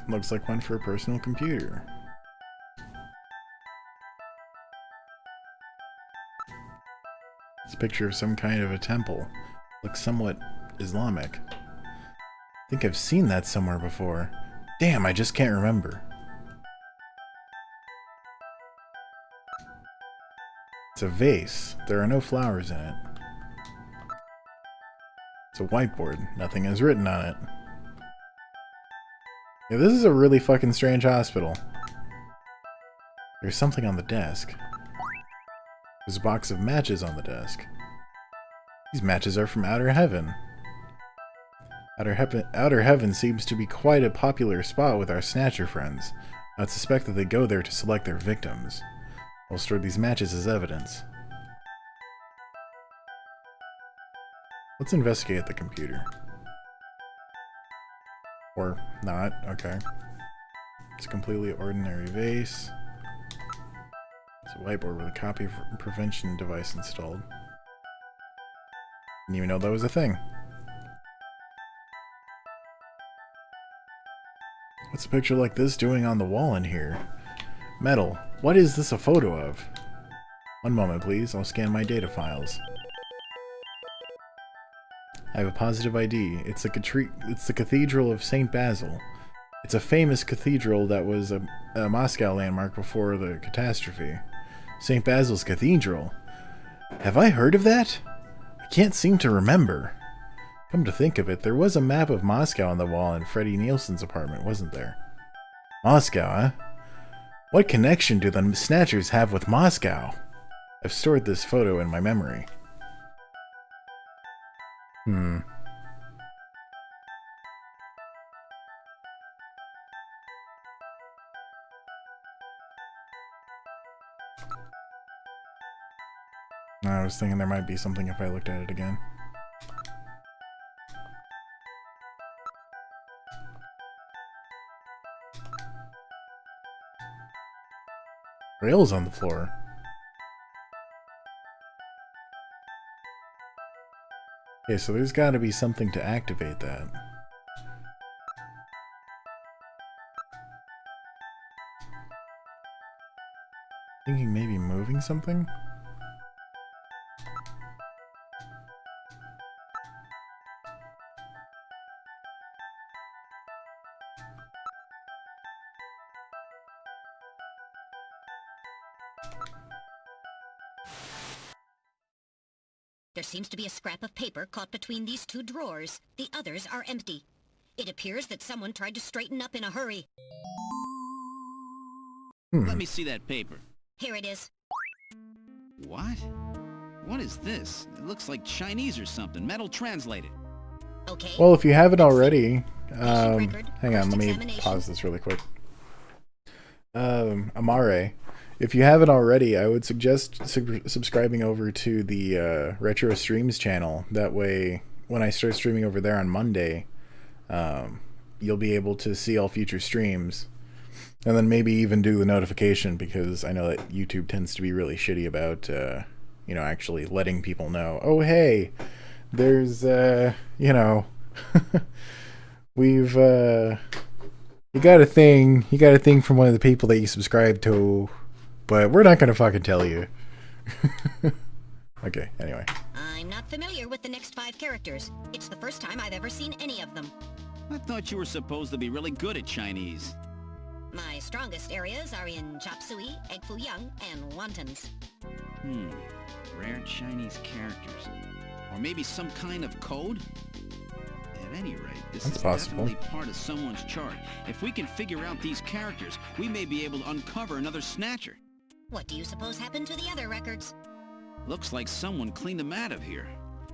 Looks like one for a personal computer. It's a picture of some kind of a temple. Looks somewhat Islamic. I think I've seen that somewhere before. Damn, I just can't remember. It's a vase. There are no flowers in it. It's a whiteboard. Nothing is written on it. Yeah, this is a really fucking strange hospital. There's something on the desk. There's a box of matches on the desk. These matches are from Outer Heaven. Outer Heaven seems to be quite a popular spot with our Snatcher friends. I'd suspect that they go there to select their victims. I'll store these matches as evidence. Let's investigate the computer. Or not, okay. It's a completely ordinary vase. It's a whiteboard with a copy prevention device installed. Didn't even know that was a thing. What's a picture like this doing on the wall in here? Metal. What is this a photo of? One moment, please. I'll scan my data files. I have a positive ID. It's the Cathedral of St. Basil. It's a famous cathedral that was a Moscow landmark before the catastrophe. St. Basil's Cathedral? Have I heard of that? I can't seem to remember. Come to think of it, there was a map of Moscow on the wall in Freddie Nielsen's apartment, wasn't there? Moscow, huh? What connection do the Snatchers have with Moscow? I've stored this photo in my memory. I was thinking there might be something if I looked at it again. Rails on the floor. Okay, so there's got to be something to activate that. Thinking maybe moving something? There seems to be a scrap of paper caught between these two drawers. The others are empty. It appears that someone tried to straighten up in a hurry. Let me see that paper. Here it is. What? What is this? It looks like Chinese or something. Metal translated. Okay. Well, if you haven't already, record, hang on, first let me examination. pause this really quick. Amare If you haven't already, I would suggest subscribing over to the Retro Streams channel. That way, when I start streaming over there on Monday, you'll be able to see all future streams. And then maybe even do the notification, because I know that YouTube tends to be really shitty about, actually letting people know, oh, hey, there's, we've, you got a thing from one of the people that you subscribe to, but we're not going to fucking tell you. Okay, anyway. I'm not familiar with the next 5 characters. It's the first time I've ever seen any of them. I thought you were supposed to be really good at Chinese. My strongest areas are in chop suey, egg foo young, and wontons. Rare Chinese characters. Or maybe some kind of code? At any rate, this That's is possible. definitely part of someone's chart. If we can figure out these characters, we may be able to uncover another Snatcher. What do you suppose happened to the other records? Looks like someone cleaned them out of here.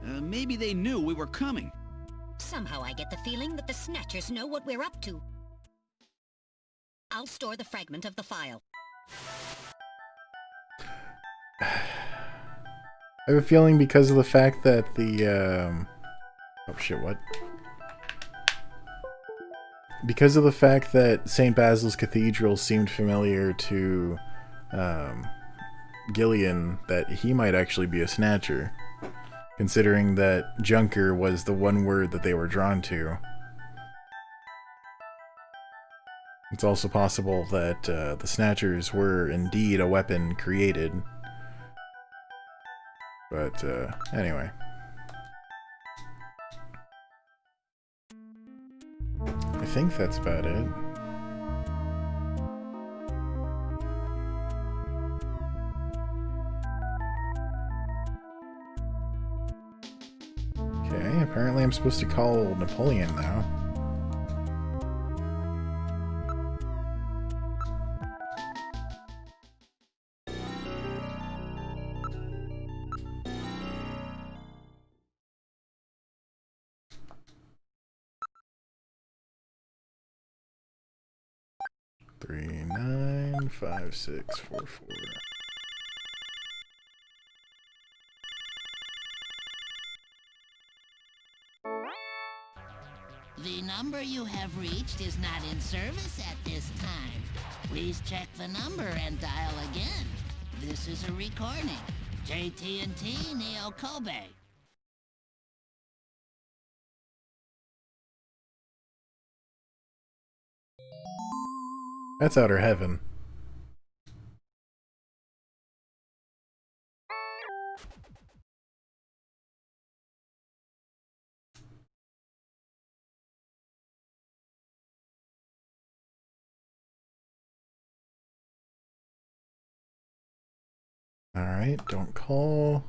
Maybe they knew we were coming. Somehow I get the feeling that the Snatchers know what we're up to. I'll store the fragment of the file. I have a feeling because of the fact that the, oh shit, what? Because of the fact that St. Basil's Cathedral seemed familiar to, Gillian, that he might actually be a Snatcher, considering that Junker was the one word that they were drawn to. It's also possible that the Snatchers were indeed a weapon created. But, anyway. I think that's about it. Okay, apparently I'm supposed to call Napoleon now. Three, 9, 5, 6, 4, 4. The number you have reached is not in service at this time. Please check the number and dial again. This is a recording. JT&T Neo Kobe. That's outer heaven. Alright, don't call.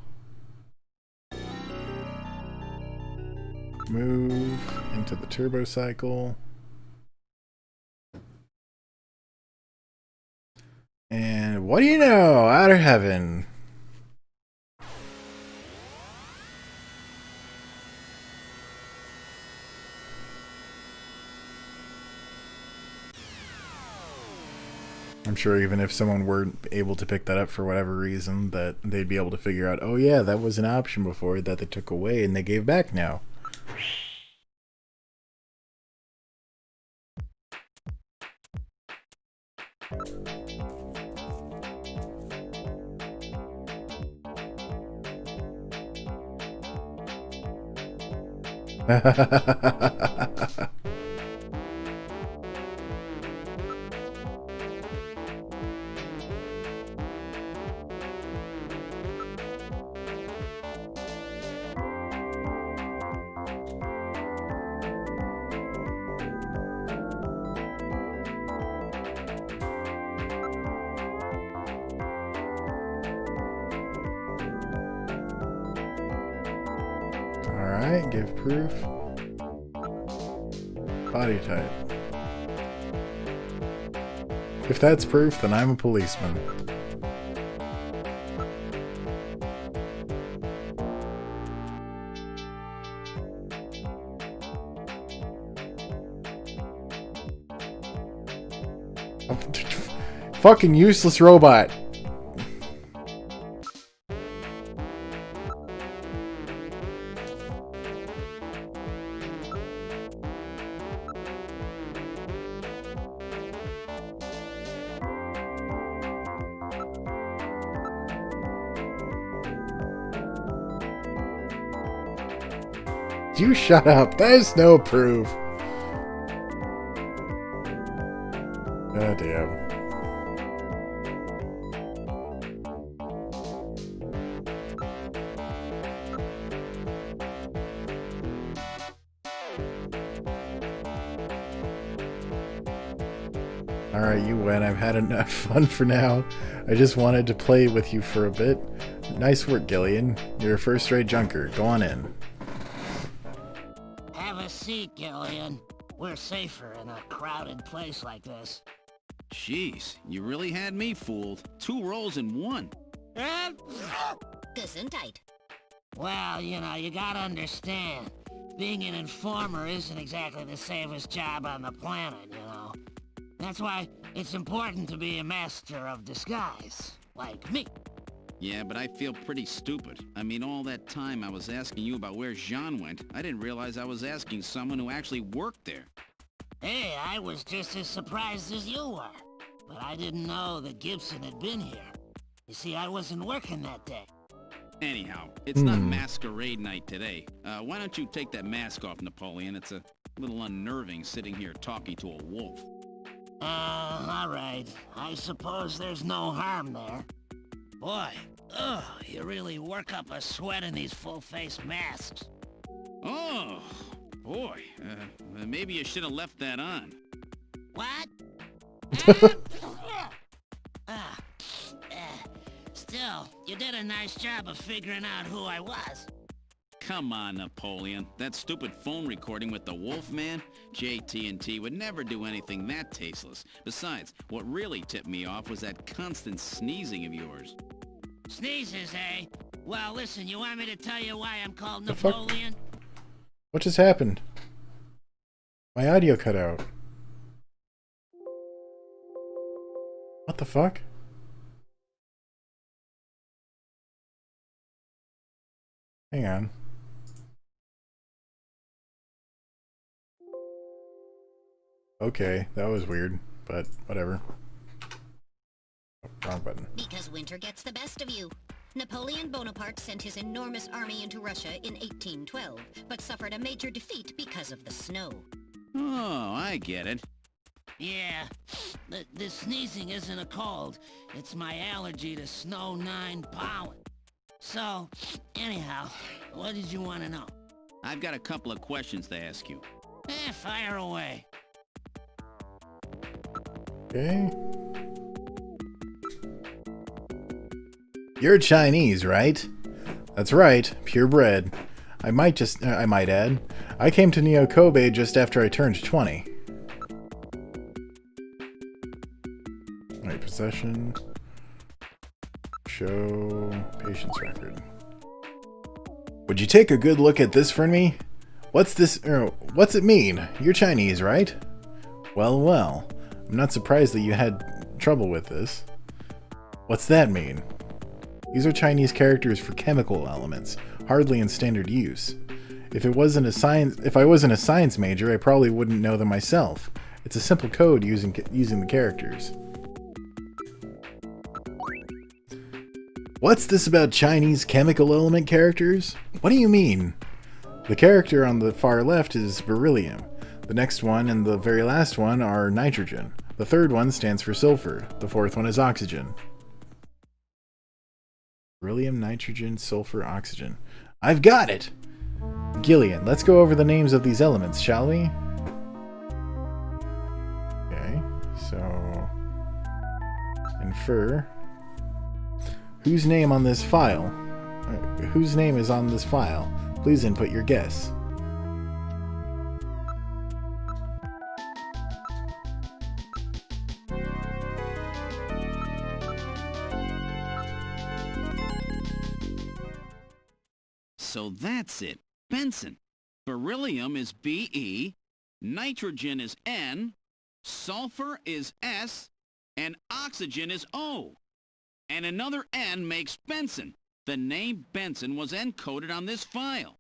Move into the turbo cycle. And what do you know? Outer heaven. I'm sure even if someone weren't able to pick that up for whatever reason, that they'd be able to figure out, oh yeah, that was an option before that they took away and they gave back now. Alright, give proof. Body type. If that's proof, then I'm a policeman. Fucking useless robot. You shut up. There's no proof. God damn. Alright, you win. I've had enough fun for now. I just wanted to play with you for a bit. Nice work, Gillian. You're a first-rate junker. Go on in. Have a seat, Gillian. We're safer in a crowded place like this. Jeez, you really had me fooled. 2 roles in 1. Gesundheit. Well, you know, you gotta understand. Being an informer isn't exactly the safest job on the planet, you know. That's why it's important to be a master of disguise, like me. Yeah, but I feel pretty stupid. I mean, all that time I was asking you about where Jean went, I didn't realize I was asking someone who actually worked there. Hey, I was just as surprised as you were. But I didn't know that Gibson had been here. You see, I wasn't working that day. Anyhow, it's not masquerade night today. Why don't you take that mask off, Napoleon? It's a little unnerving sitting here talking to a wolf. All right. I suppose there's no harm there. Boy, you really work up a sweat in these full-face masks. Oh, boy. Maybe you should have left that on. What? Still, you did a nice job of figuring out who I was. Come on, Napoleon. That stupid phone recording with the Wolfman? JT&T would never do anything that tasteless. Besides, what really tipped me off was that constant sneezing of yours. Sneezes, eh? Well, listen, you want me to tell you why I'm called The fuck? Napoleon? What just happened? My audio cut out. What the fuck? Hang on. Okay, that was weird, but whatever. Oh, wrong button. Because winter gets the best of you. Napoleon Bonaparte sent his enormous army into Russia in 1812, but suffered a major defeat because of the snow. Oh, I get it. Yeah, the sneezing isn't a cold. It's my allergy to snow 9 pollen. So, anyhow, what did you want to know? I've got a couple of questions to ask you. Fire away. Okay. You're Chinese, right? That's right, purebred. I might add, I came to Neo Kobe just after I turned 20. Alright, possession. Show patient's record. Would you take a good look at this for me? What's this? What's it mean? You're Chinese, right? Well, well. I'm not surprised that you had trouble with this. What's that mean? These are Chinese characters for chemical elements, hardly in standard use. If I wasn't a science major, I probably wouldn't know them myself. It's a simple code using the characters. What's this about Chinese chemical element characters? What do you mean? The character on the far left is beryllium. The next one and the very last one are nitrogen. The third one stands for sulfur. The fourth one is oxygen. Beryllium, nitrogen, sulfur, oxygen. I've got it! Gillian, let's go over the names of these elements, shall we? Okay, so... Infer... Whose name on this file? Whose name is on this file? Please input your guess. So that's it. Benson. Beryllium is Be, nitrogen is N, sulfur is S, and oxygen is O. And another N makes Benson. The name Benson was encoded on this file.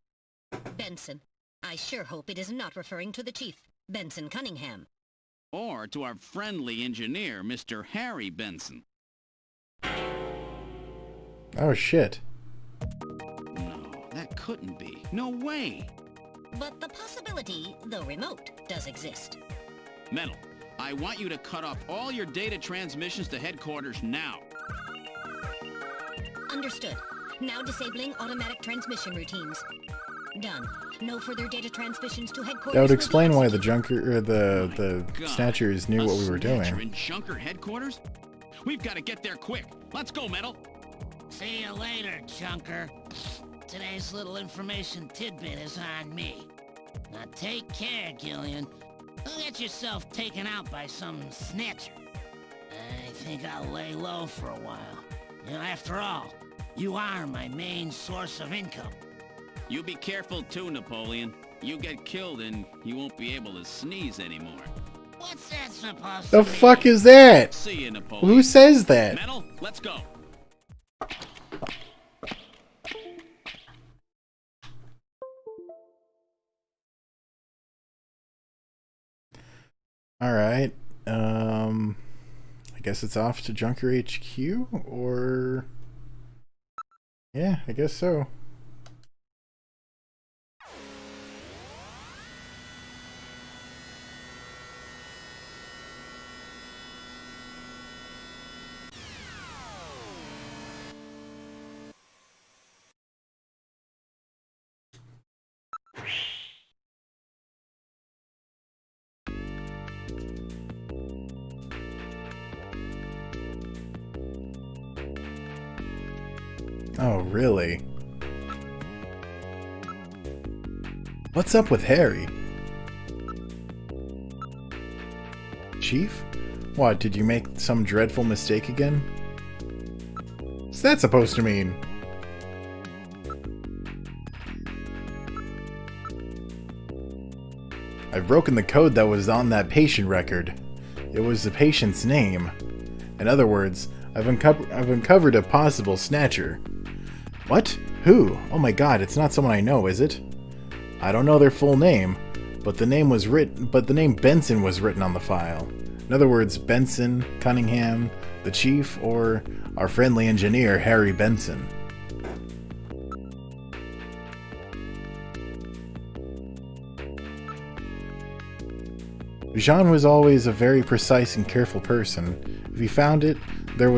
Benson. I sure hope it is not referring to the chief, Benson Cunningham. Or to our friendly engineer, Mr. Harry Benson. Oh shit. No, that couldn't be. No way. but the possibility, though remote, does exist. Metal, I want you to cut off all your data transmissions to headquarters now. Understood. Now disabling automatic transmission routines. Done. No further data transmissions to headquarters. That would will be explain why the executed. junker or the God, snatchers knew what we were Snatcher doing. in Junker headquarters? We've got to get there quick. Let's go, Metal. See you later, Junker. Today's little information tidbit is on me. Now take care, Gillian. Don't get yourself taken out by some snatcher. I think I'll lay low for a while. You know, after all, you are my main source of income. You be careful too, Napoleon. You get killed and you won't be able to sneeze anymore. What's that supposed The to mean? fuck is that? See you, Napoleon. Who says that? Metal, let's go. Alright. I guess it's off to Junker HQ, or... Yeah, I guess so. Oh, really? What's up with Harry? Chief? What, did you make some dreadful mistake again? What's that supposed to mean? I've broken the code that was on that patient record. It was the patient's name. In other words, I've uncovered a possible snatcher. What? Who? Oh my god, it's not someone I know, is it? I don't know their full name, but the name Benson was written on the file. In other words, Benson, Cunningham, the chief, or our friendly engineer, Harry Benson. Jean was always a very precise and careful person. If he found it, there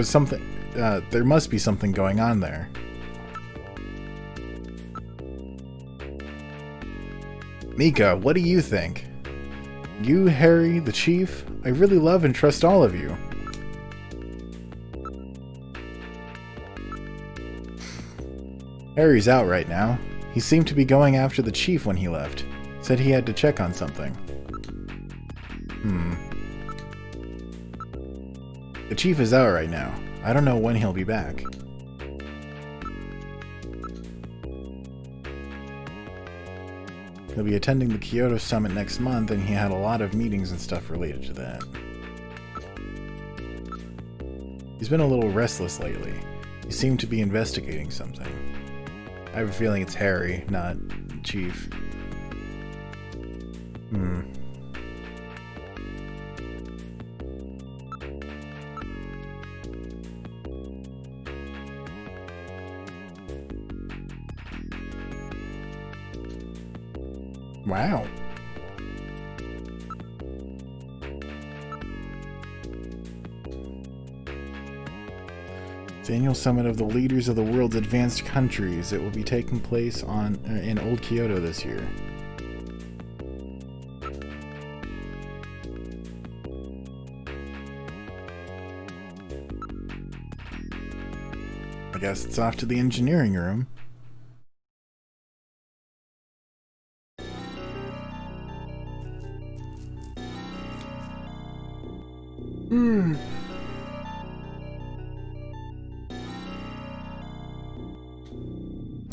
must be something going on there. Mika, what do you think? You, Harry, the Chief, I really love and trust all of you. Harry's out right now. He seemed to be going after the Chief when he left. Said he had to check on something. The Chief is out right now. I don't know when he'll be back. He'll be attending the Kyoto Summit next month, and he had a lot of meetings and stuff related to that. He's been a little restless lately. He seemed to be investigating something. I have a feeling it's Harry, not Chief. Wow. The annual summit of the leaders of the world's advanced countries. It will be taking place in Old Kyoto this year. I guess it's off to the engineering room.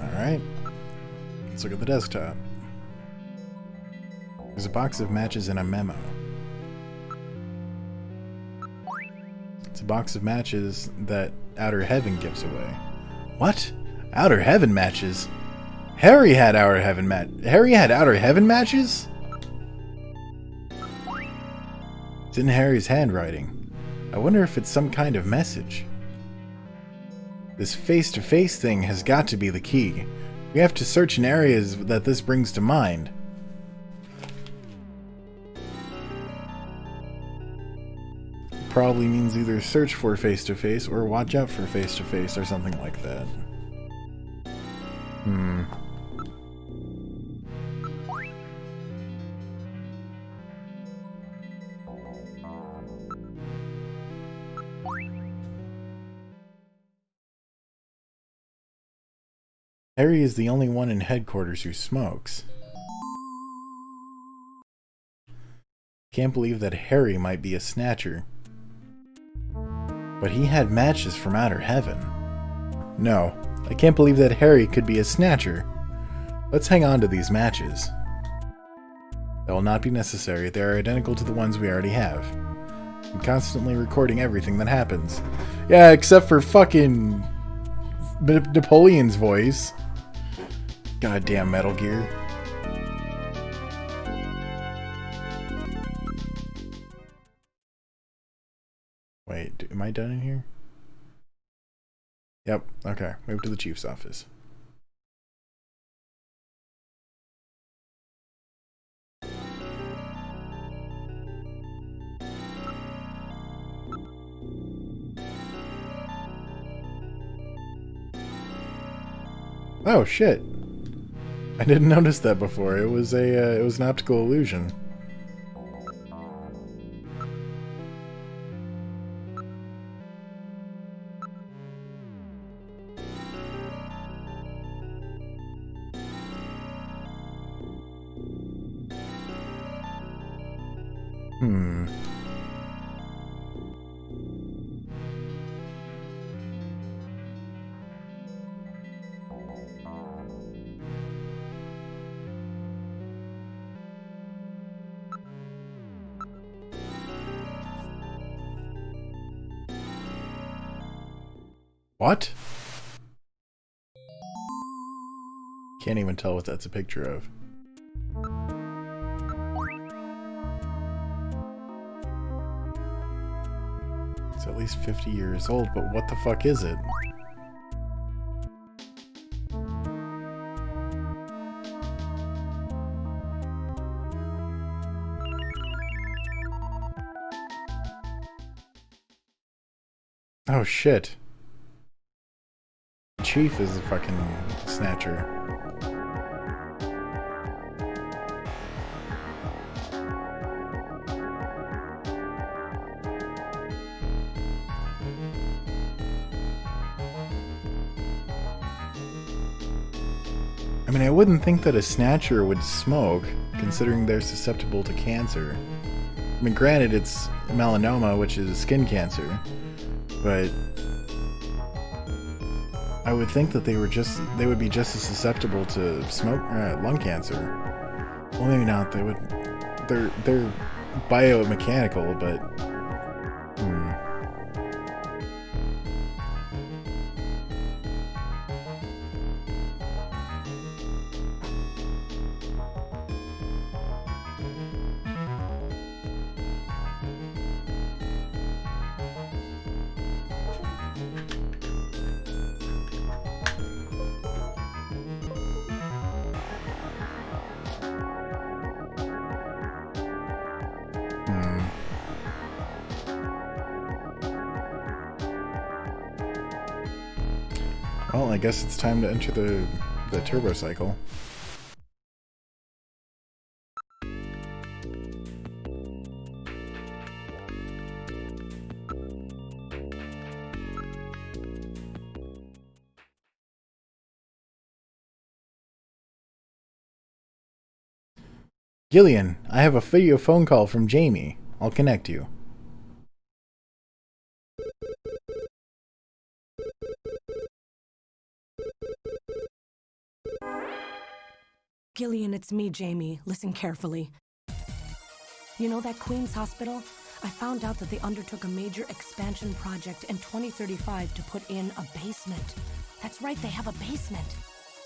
Alright. Let's look at the desktop. There's a box of matches and a memo. It's a box of matches that Outer Heaven gives away. What? Outer Heaven matches? Harry had Outer Heaven matches? It's in Harry's handwriting. I wonder if it's some kind of message. This face-to-face thing has got to be the key. We have to search in areas that this brings to mind. probably means either search for face-to-face or watch out for face-to-face or something like that. Harry is the only one in headquarters who smokes. Can't believe that Harry might be a Snatcher. But he had matches from outer heaven. No, I can't believe that Harry could be a Snatcher. Let's hang on to these matches. That will not be necessary. They are identical to the ones we already have. I'm constantly recording everything that happens. Yeah, except for fucking Napoleon's voice. Goddamn Metal Gear. Wait, am I done in here? Yep, okay. Move to the chief's office. Oh shit. I didn't notice that before. It was an optical illusion. What? Can't even tell what that's a picture of. It's at least 50 years old, but what the fuck is it? Oh shit. Chief is a fucking Snatcher. I mean, I wouldn't think that a Snatcher would smoke, considering they're susceptible to cancer. I mean, granted, it's melanoma, which is skin cancer, but I would think that they would be just as susceptible to lung cancer. Well, maybe not. They're biomechanical, but well, I guess it's time to enter the turbo cycle. Gillian, I have a video phone call from Jamie. I'll connect you. Gillian, it's me, Jamie. Listen carefully. You know that Queen's Hospital? I found out that they undertook a major expansion project in 2035 to put in a basement. That's right, they have a basement.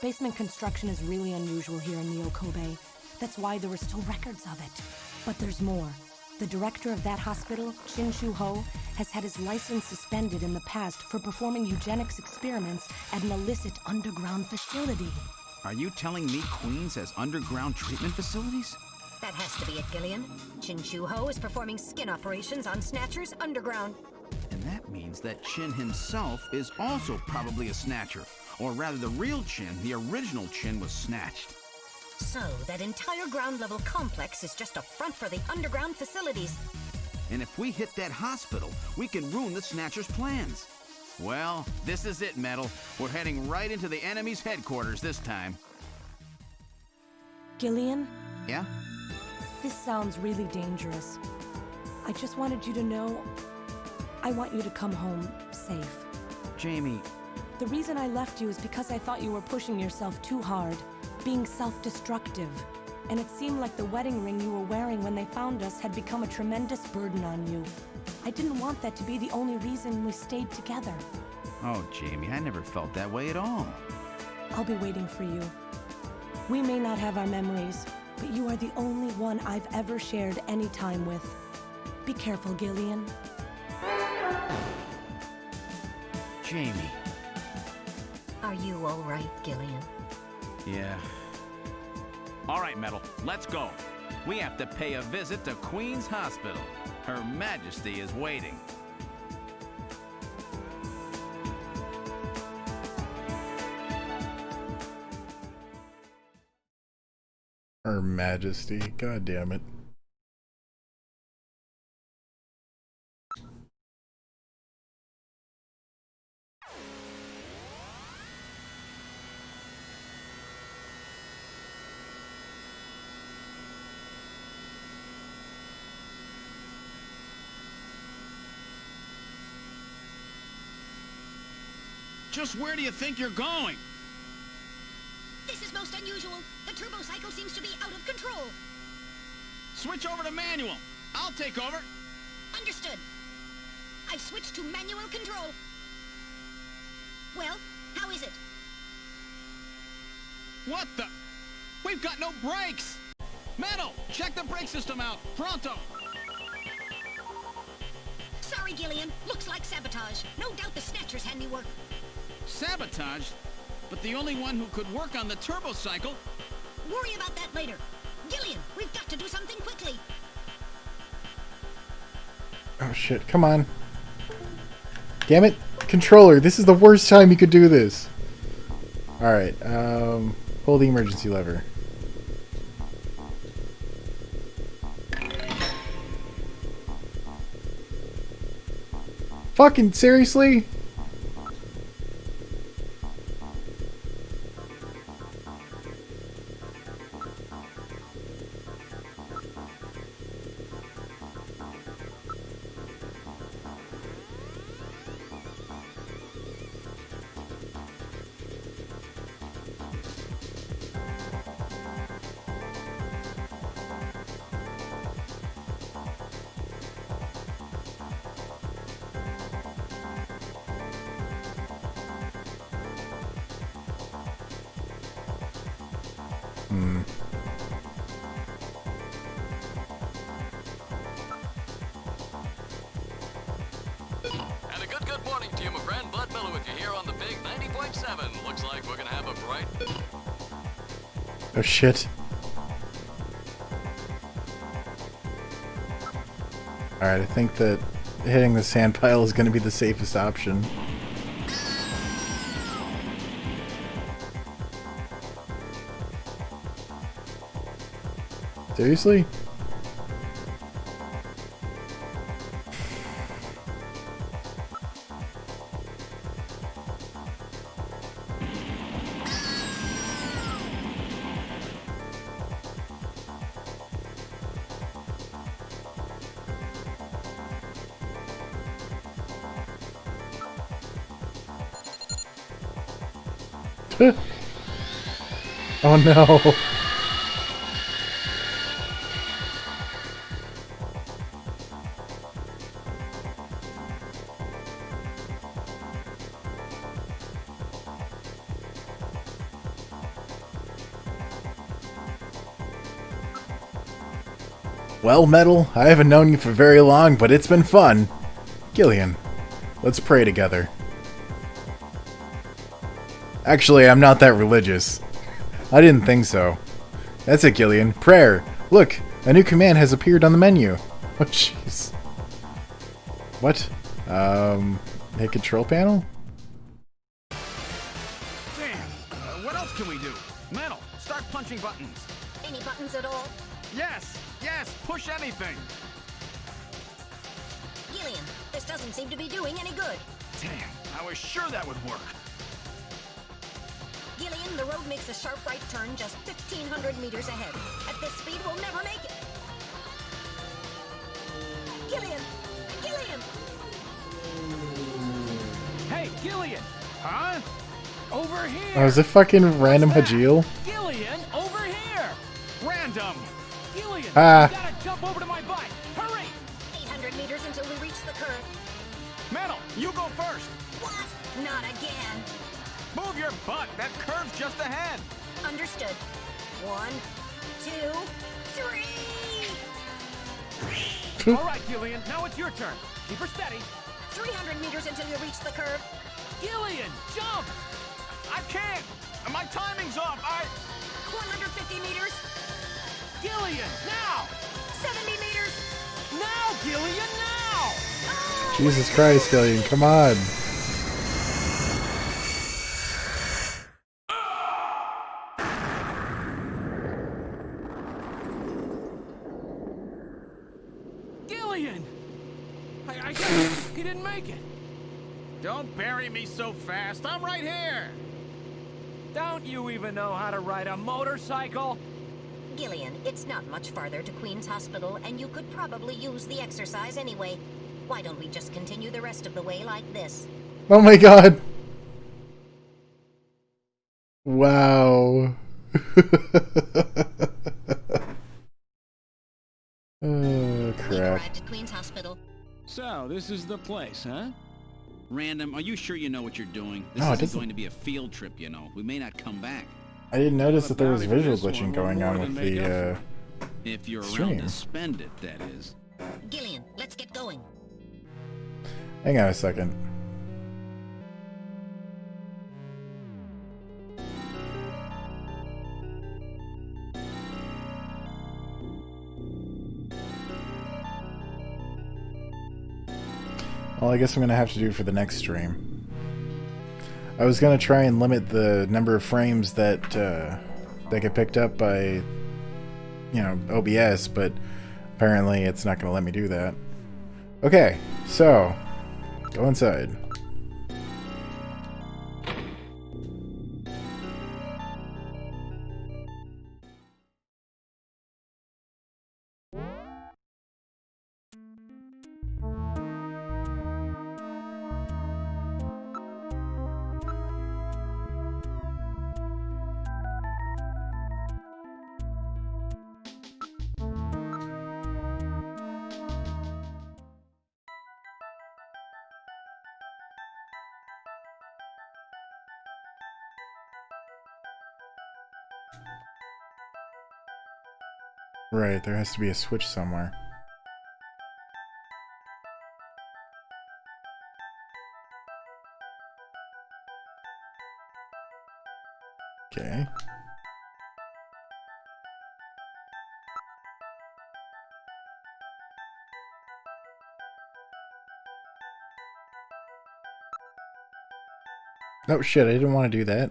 Basement construction is really unusual here in Neo Kobe. That's why there were still records of it. But there's more. The director of that hospital, Chin Shu Ho, has had his license suspended in the past for performing eugenics experiments at an illicit underground facility. Are you telling me Queens has underground treatment facilities? That has to be it, Gillian. Chin Chu Ho is performing skin operations on Snatchers underground. And that means that Chin himself is also probably a Snatcher. Or rather, the real Chin, the original Chin, was snatched. So, that entire ground-level complex is just a front for the underground facilities. And if we hit that hospital, we can ruin the Snatcher's plans. Well, this is it, Metal. We're heading right into the enemy's headquarters this time. Gillian, Yeah? this sounds really dangerous. I just wanted you to know I want you to come home safe. Jamie, The reason I left you is because I thought you were pushing yourself too hard, being self-destructive. And it seemed like the wedding ring you were wearing when they found us had become a tremendous burden on you. I didn't want that to be the only reason we stayed together. oh, Jamie, I never felt that way at all. I'll be waiting for you. We may not have our memories, but you are the only one I've ever shared any time with. Be careful, Gillian. Jamie. Are you all right, Gillian? Yeah. All right, Metal, let's go. We have to pay a visit to Queen's Hospital. Her Majesty is waiting. Her Majesty. God damn it. Just where do you think you're going? This is most unusual. The turbo cycle seems to be out of control. Switch over to manual. I'll take over. Understood. I've switched to manual control. Well, how is it? What the? We've got no brakes! Metal, check the brake system out. Pronto! Sorry, Gillian. Looks like sabotage. No doubt the Snatcher's handiwork. Sabotage? But the only one who could work on the turbo cycle? Worry about that later. Gillian, we've got to do something quickly. Oh shit, come on. Damn it. Controller, this is the worst time you could do this. Alright, pull the emergency lever. Fucking seriously? And a good morning to you, my friend. Bud Miller with you here on the big 90.7. Looks like we're gonna have a bright... Oh shit. Alright, I think that hitting the sand pile is going to be the safest option. Seriously? Oh no. Well, Metal, I haven't known you for very long, but it's been fun. Gillian, let's pray together. Actually, I'm not that religious. I didn't think so. That's it, Gillian. Prayer. Look, A new command has appeared on the menu. Oh, jeez. What? Hit control panel? Damn! What else can we do? Metal, start punching buttons. Any buttons at all? Yes! Yes! Push anything! Gillian, this doesn't seem to be doing any good. Damn! I was sure that would work. Gillian, the road makes a sharp right turn just 1,500 meters ahead. At this speed, we'll never make it. Gillian! Gillian! Hey, Gillian! Huh? Over here! Oh, is it fucking random Hajil? Gillian, over here! Random! Gillian, Ah. you gotta jump over to my bike! Hurry! 800 meters until we reach the curve. Metal, you go first! What? Not again. Move your butt! That curve's just ahead! Understood. 1, 2, 3! All right, Gillian, now it's your turn. Keep her steady. 300 meters until you reach the curve. Gillian, jump! I can't! My timing's off! 150 meters. Gillian, now! 70 meters. Now, Gillian, now! Jesus Christ, Gillian, come on. Gillian! I guess he didn't make it. Don't bury me so fast! I'm right here! Don't you even know how to ride a motorcycle? Gillian, it's not much farther to Queen's Hospital, and you could probably use the exercise anyway. Why don't we just continue the rest of the way like this? Oh my god. Wow. Oh, We've crap. arrived at Queen's Hospital. So, this is the place, huh? Random, are you sure you know what you're doing? This No, it isn't doesn't- going to be a field trip, you know. We may not come back. I didn't notice that there was Bounty for visual this one glitching will going on more with than make the, up If you're stream. around to spend it, that is. Gillian, let's get going. Hang on a second. Well, I guess I'm going to have to do it for the next stream. I was going to try and limit the number of frames that get picked up by, you know, OBS, but apparently it's not going to let me do that. Okay, so, go inside. Right, there has to be a switch somewhere. Okay. Oh shit, I didn't want to do that.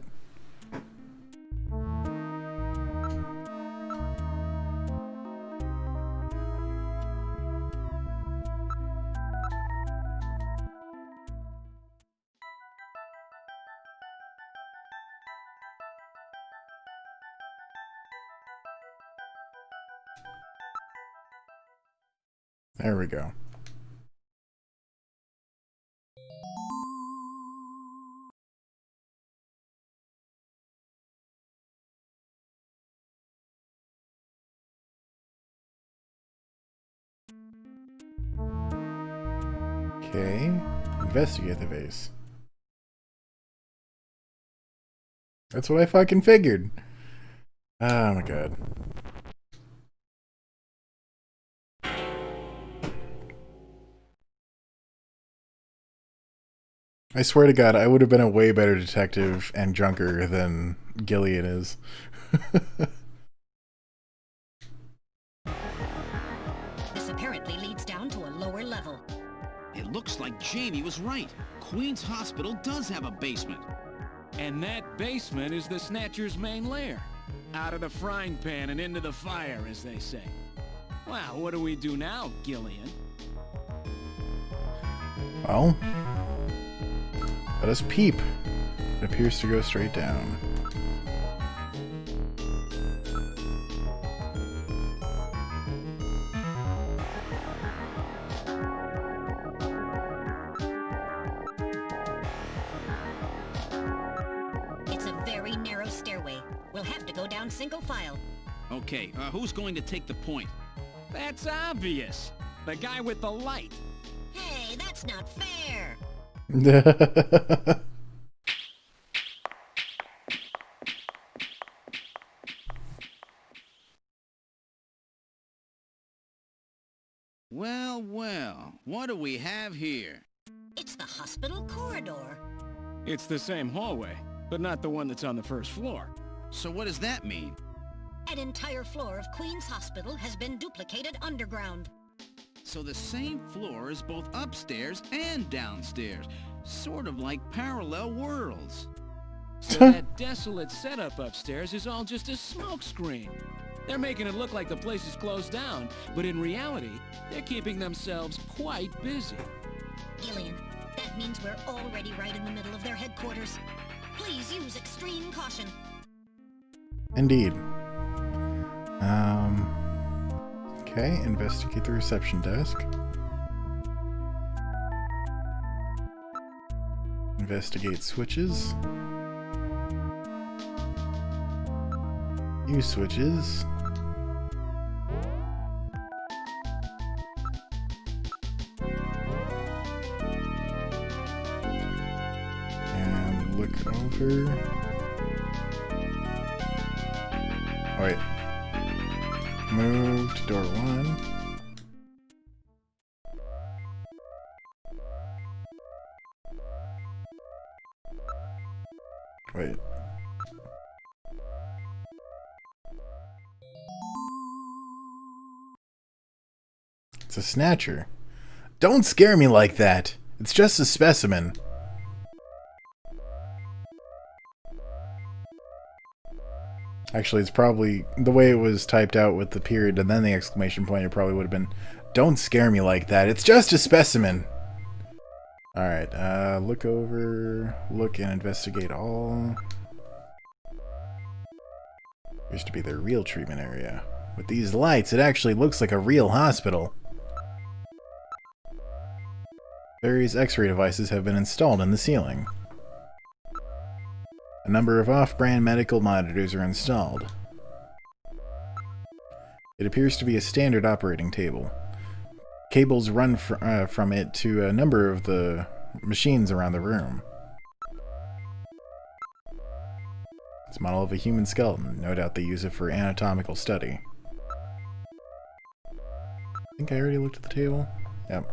There we go. Okay, investigate the vase. That's what I fucking figured. Oh my god. I swear to God, I would have been a way better detective and junker than Gillian is. Looks like Jamie was right. Queen's Hospital does have a basement. And that basement is the Snatcher's main lair. Out of the frying pan and into the fire, as they say. Well, what do we do now, Gillian? Well, let us peep. It appears to go straight down. It's a very narrow stairway. We'll have to go down single file. Okay, who's going to take the point? That's obvious. The guy with the light. Hey, that's not fair. Well, well, what do we have here? It's the hospital corridor. It's the same hallway, but not the one that's on the first floor. So what does that mean? An entire floor of Queen's Hospital has been duplicated underground. So the same floor is both upstairs and downstairs. Sort of like parallel worlds. So that desolate setup upstairs is all just a smokescreen. They're making it look like the place is closed down, but in reality, they're keeping themselves quite busy. Gillian, that means we're already right in the middle of their headquarters. Please use extreme caution. Indeed. Okay, investigate the reception desk. Investigate switches. Use switches. And look over. Oh, wait. Move to door 1. Wait. It's a Snatcher. Don't scare me like that. It's just a specimen. Actually, it's probably the way it was typed out with the period and then the exclamation point. It probably would have been, "Don't scare me like that. It's just a specimen." All right. Look over. Look and investigate all. Appears to be their real treatment area. With these lights, it actually looks like a real hospital. Various X-ray devices have been installed in the ceiling. A number of off-brand medical monitors are installed. It appears to be a standard operating table. Cables run from it to a number of the machines around the room. It's a model of a human skeleton. No doubt they use it for anatomical study. I think I already looked at the table. Yep.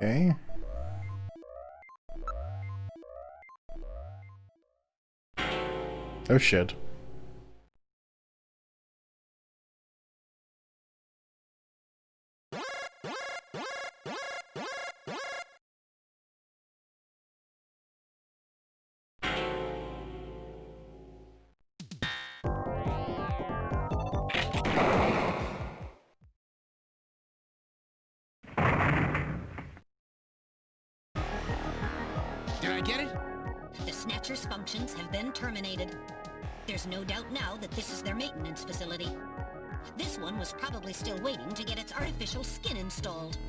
Okay. Oh shit. Did I get it? The Snatcher's functions have been terminated. There's no doubt now that this is their maintenance facility. This one was probably still waiting to get its artificial skin installed.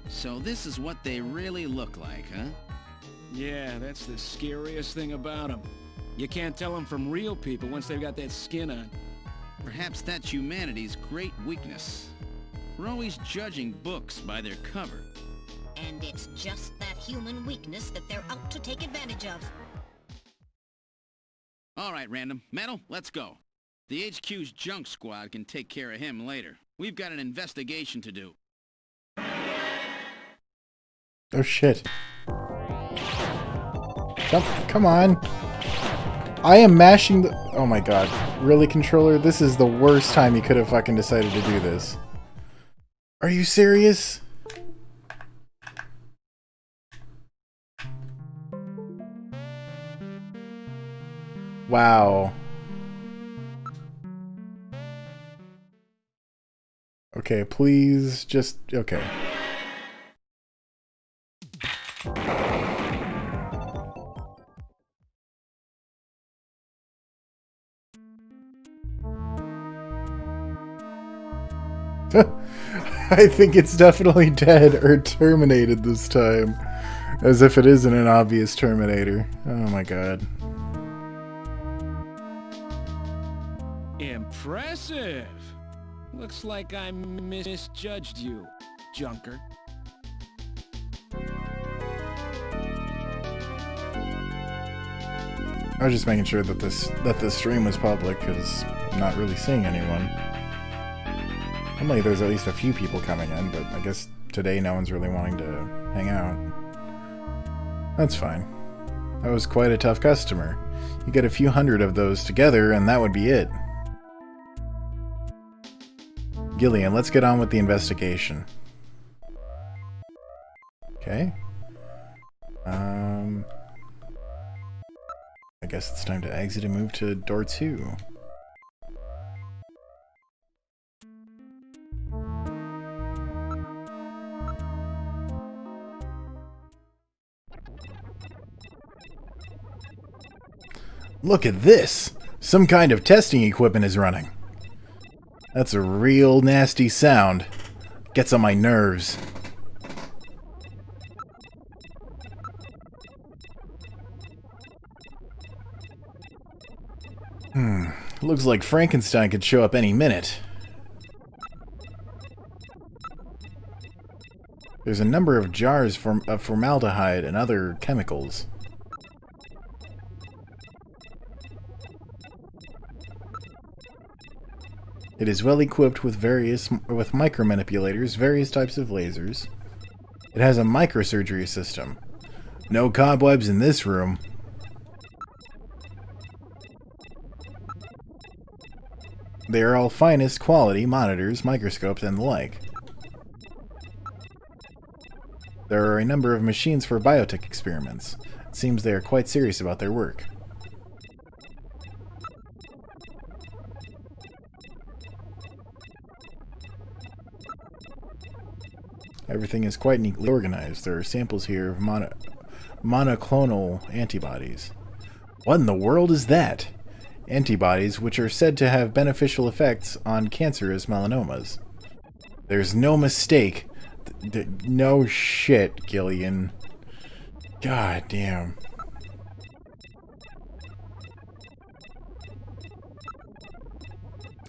So this is what they really look like, huh? Yeah, that's the scariest thing about them. You can't tell them from real people once they've got that skin on. Perhaps that's humanity's great weakness. We're always judging books by their cover. And it's just that human weakness that they're out to take advantage of. All right, Random. Metal, let's go. The HQ's junk squad can take care of him later. We've got an investigation to do. Oh shit. Come on. I am mashing the... Oh my god. Really, controller? This is the worst time you could have fucking decided to do this. Are you serious? Wow. Okay, please just... Okay. I think it's definitely dead or terminated this time. As if it isn't an obvious Terminator. Oh my god. Impressive! Looks like I misjudged you, Junker. I was just making sure that this stream was public because I'm not really seeing anyone. Normally there's at least a few people coming in, but I guess today no one's really wanting to hang out. That's fine. That was quite a tough customer. You get a few hundred of those together and that would be it. Gillian, let's get on with the investigation. Okay. I guess it's time to exit and move to door 2. Look at this! Some kind of testing equipment is running. That's a real nasty sound. Gets on my nerves. Looks like Frankenstein could show up any minute. There's a number of jars of formaldehyde and other chemicals. It is well equipped with micromanipulators, various types of lasers. It has a microsurgery system. No cobwebs in this room. They are all finest quality monitors, microscopes, and the like. There are a number of machines for biotech experiments. It seems they are quite serious about their work. Everything is quite neatly organized. There are samples here of monoclonal antibodies. What in the world is that? Antibodies which are said to have beneficial effects on cancerous melanomas. There's no mistake. No shit, Gillian. God damn.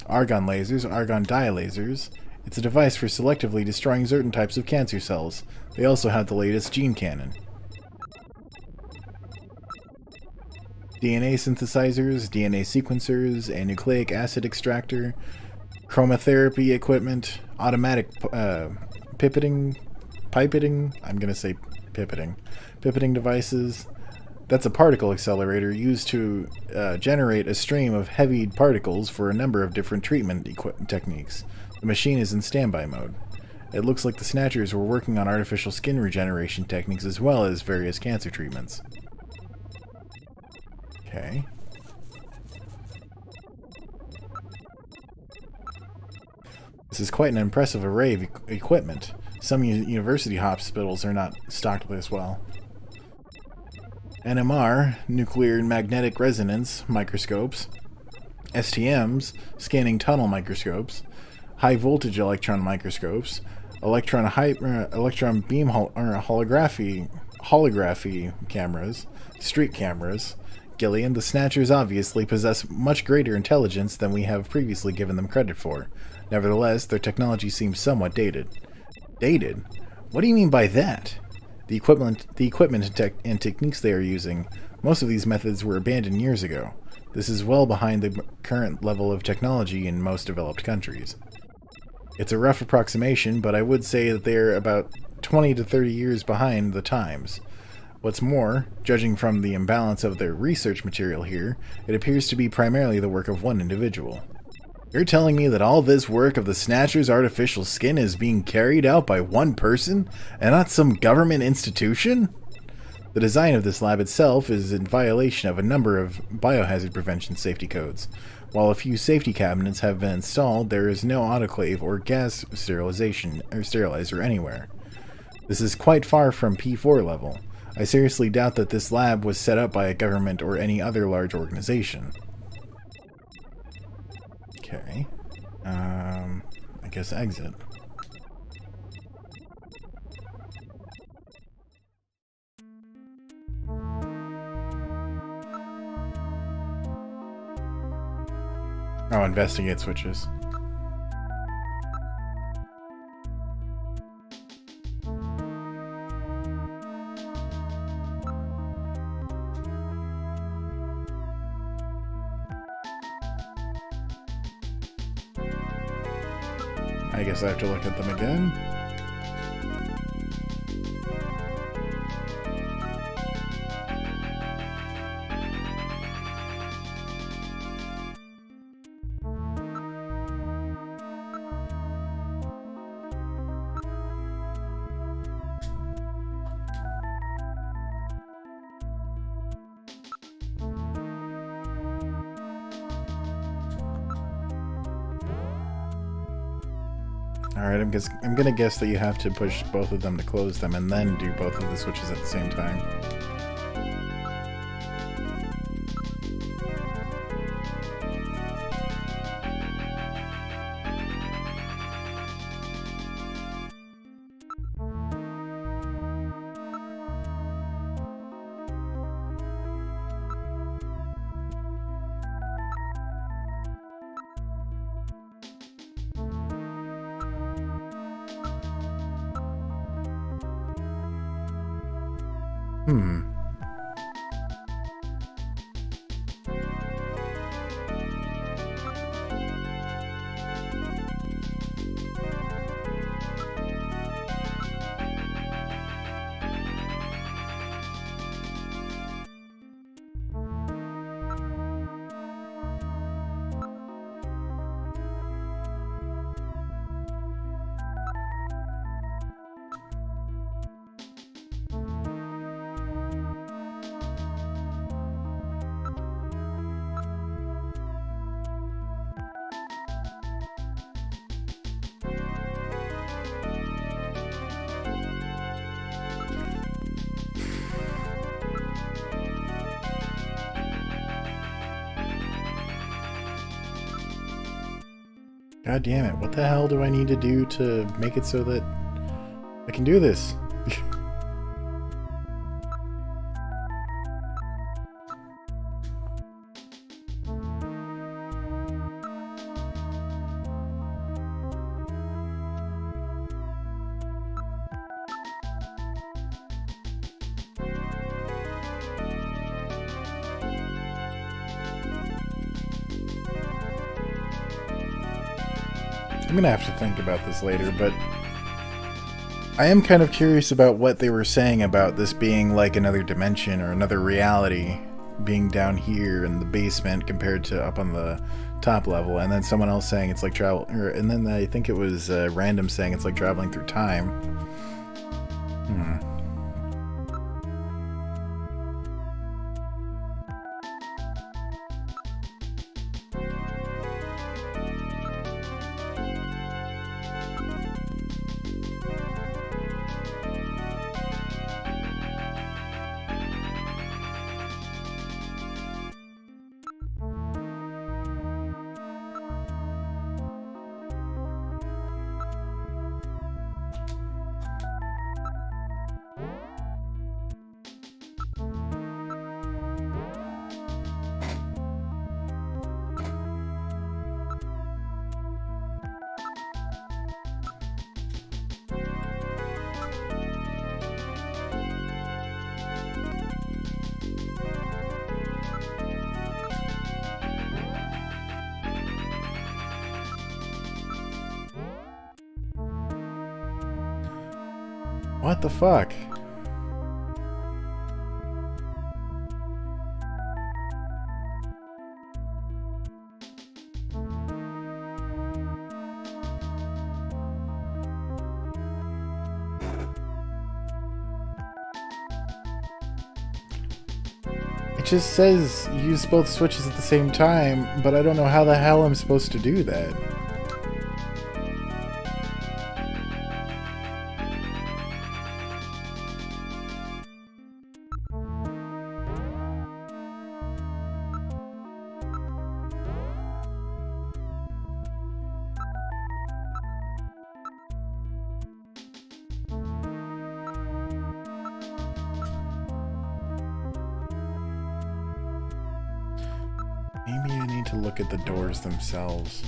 Argon lasers, argon dye lasers. It's a device for selectively destroying certain types of cancer cells. They also have the latest gene cannon. DNA synthesizers, DNA sequencers, a nucleic acid extractor, chromotherapy equipment, automatic pipetting, I'm gonna say pipetting devices. That's a particle accelerator used to generate a stream of heavy particles for a number of different treatment techniques. The machine is in standby mode. It looks like the Snatchers were working on artificial skin regeneration techniques as well as various cancer treatments. Okay. This is quite an impressive array of equipment. Some university hospitals are not stocked this well. NMR, nuclear magnetic resonance microscopes, STMs, scanning tunnel microscopes, high voltage electron microscopes, electron beam holography cameras, street cameras. Gillian, the Snatchers obviously possess much greater intelligence than we have previously given them credit for. Nevertheless, their technology seems somewhat dated. Dated? What do you mean by that? The equipment and techniques they are using, most of these methods were abandoned years ago. This is well behind the current level of technology in most developed countries. It's a rough approximation, but I would say that they're about 20 to 30 years behind the times. What's more, judging from the imbalance of their research material here, it appears to be primarily the work of one individual. You're telling me that all this work of the Snatcher's artificial skin is being carried out by one person, and not some government institution? The design of this lab itself is in violation of a number of biohazard prevention safety codes. While a few safety cabinets have been installed, there is no autoclave or gas sterilization or sterilizer anywhere. This is quite far from P4 level. I seriously doubt that this lab was set up by a government or any other large organization. Okay. I guess exit. Oh, investigate switches. I guess I have to look at them again. Alright, I'm gonna guess that you have to push both of them to close them and then do both of the switches at the same time. God damn it, what the hell do I need to do to make it so that I can do this? I'm gonna have to think about this later, but I am kind of curious about what they were saying about this being like another dimension or another reality, being down here in the basement compared to up on the top level, and then someone else saying it's like travel, and then I think it was random saying it's like traveling through time. What the fuck? It just says use both switches at the same time, but I don't know how the hell I'm supposed to do that. Maybe I need to look at the doors themselves.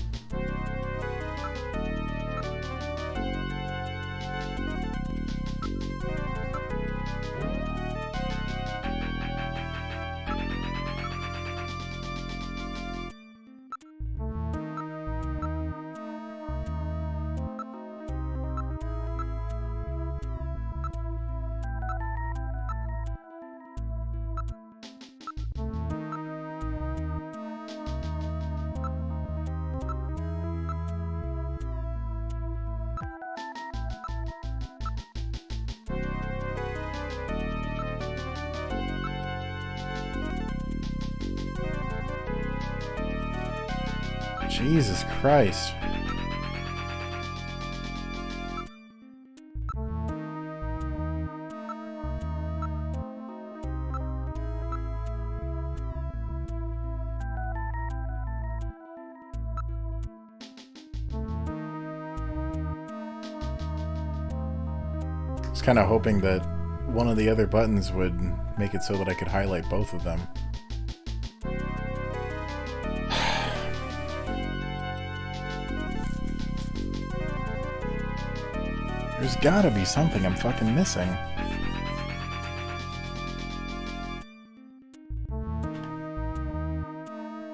Jesus Christ. I was kind of hoping that one of the other buttons would make it so that I could highlight both of them. There's gotta be something I'm fucking missing.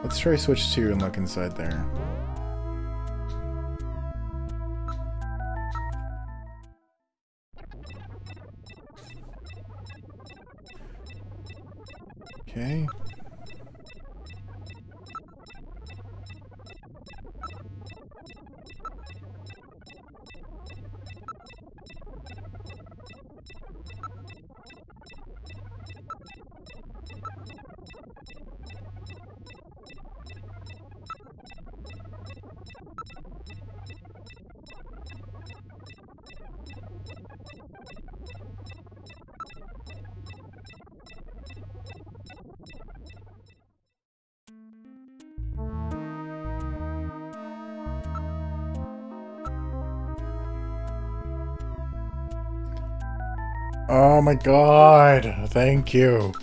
Let's try switch 2 and look inside there. Okay. Oh my god, thank you.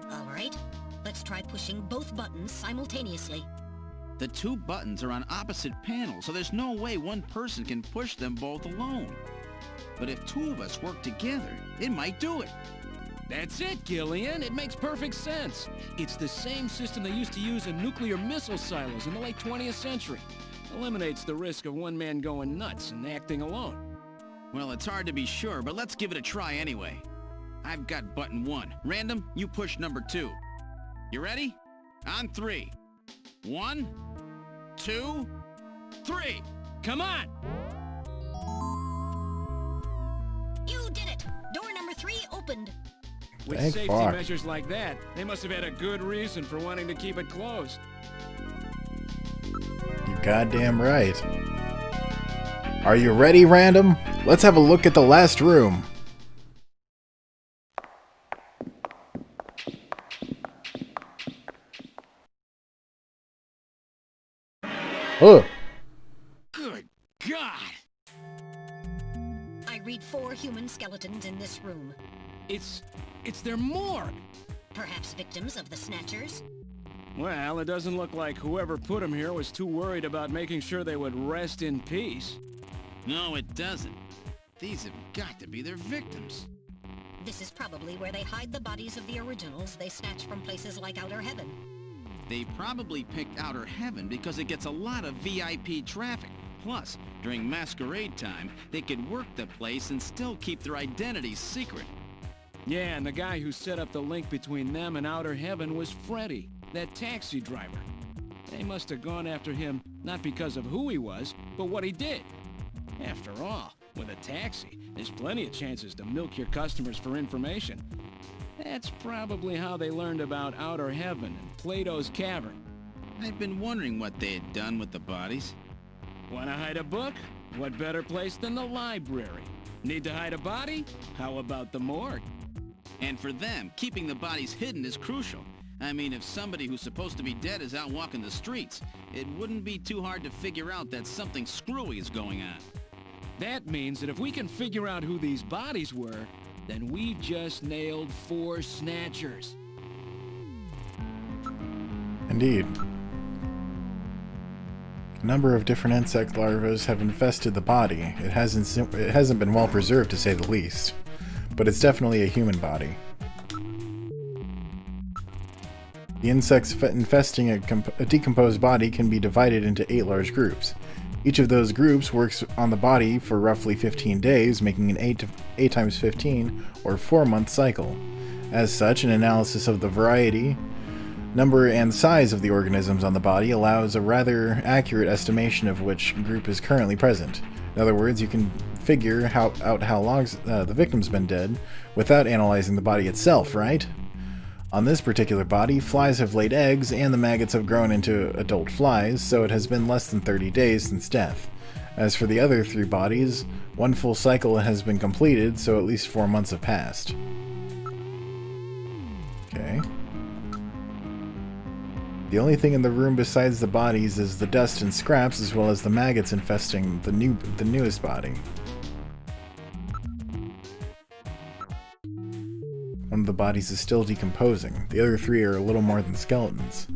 Alright, let's try pushing both buttons simultaneously. The two buttons are on opposite panels, so there's no way one person can push them both alone. But if two of us work together, it might do it. That's it, Gillian. It makes perfect sense. It's the same system they used to use in nuclear missile silos in the late 20th century. Eliminates the risk of one man going nuts and acting alone. Well, it's hard to be sure, but let's give it a try anyway. I've got button 1. Random, you push number 2. You ready? On 3. 1, 2, 3. Come on! You did it! Door number 3 opened. With Thank safety fuck. measures like that, they must have had a good reason for wanting to keep it closed. You goddamn right. Are you ready, Random? Let's have a look at the last room. Oh, Good God! I read 4 human skeletons in this room. It's their morgue! Perhaps victims of the Snatchers? Well, it doesn't look like whoever put them here was too worried about making sure they would rest in peace. No, it doesn't. These have got to be their victims. This is probably where they hide the bodies of the originals they snatch from places like Outer Heaven. They probably picked Outer Heaven because it gets a lot of VIP traffic. Plus, During masquerade time, they could work the place and still keep their identities secret. Yeah, and the guy who set up the link between them and outer heaven was Freddy, that taxi driver. They must have gone after him not because of who he was, but what he did. After all, with a taxi, there's plenty of chances to milk your customers for information. That's probably how they learned about outer heaven and Plato's cavern. I've been wondering what they had done with the bodies. Want to hide a book? What better place than the library? Need to hide a body? How about the morgue? And for them, keeping the bodies hidden is crucial. I mean, if somebody who's supposed to be dead is out walking the streets, it wouldn't be too hard to figure out that something screwy is going on. That means that if we can figure out who these bodies were, then we've just nailed 4 Snatchers. Indeed. A number of different insect larvae have infested the body. It hasn't been well preserved, to say the least. But it's definitely a human body. The insects infesting a decomposed body can be divided into 8 large groups. Each of those groups works on the body for roughly 15 days, making an 8 times 15, or 4-month cycle. As such, an analysis of the variety, number, and size of the organisms on the body allows a rather accurate estimation of which group is currently present. In other words, you can figure out how long the victim's been dead without analyzing the body itself, right? On this particular body, flies have laid eggs and the maggots have grown into adult flies, so it has been less than 30 days since death. As for the other 3 bodies, 1 full cycle has been completed, so at least 4 months have passed. Okay. The only thing in the room besides the bodies is the dust and scraps, as well as the maggots infesting the newest body. One of the bodies is still decomposing. The other 3 are a little more than skeletons.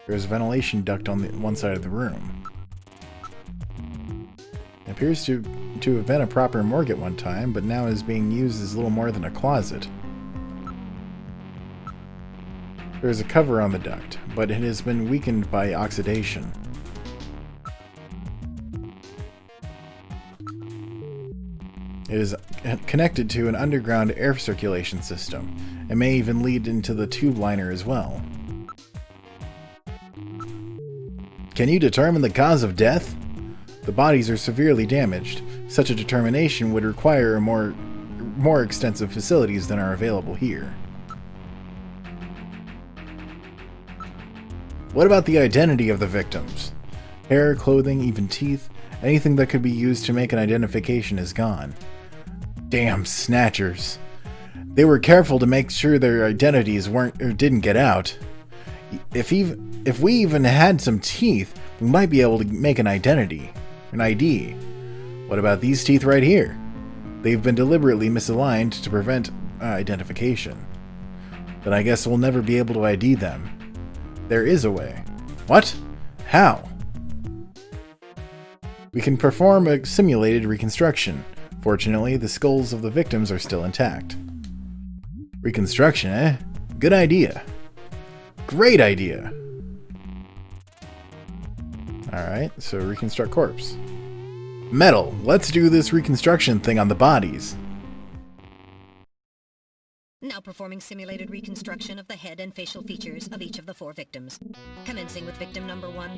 There's a ventilation duct on one side of the room. It appears to have been a proper morgue at one time, but now is being used as little more than a closet. There is a cover on the duct, but it has been weakened by oxidation. It is connected to an underground air circulation system, and may even lead into the tube liner as well. Can you determine the cause of death? The bodies are severely damaged. Such a determination would require more extensive facilities than are available here. What about the identity of the victims? Hair, clothing, even teeth, anything that could be used to make an identification is gone. Damn Snatchers. They were careful to make sure their identities didn't get out. If we even had some teeth, we might be able to make an ID. What about these teeth right here? They've been deliberately misaligned to prevent identification. Then I guess we'll never be able to ID them. There is a way. What? How? We can perform a simulated reconstruction. Fortunately, the skulls of the victims are still intact. Reconstruction, eh? Good idea. Great idea! Alright, so reconstruct corpse. Metal, let's do this reconstruction thing on the bodies. Now performing simulated reconstruction of the head and facial features of each of the 4 victims. Commencing with victim number 1.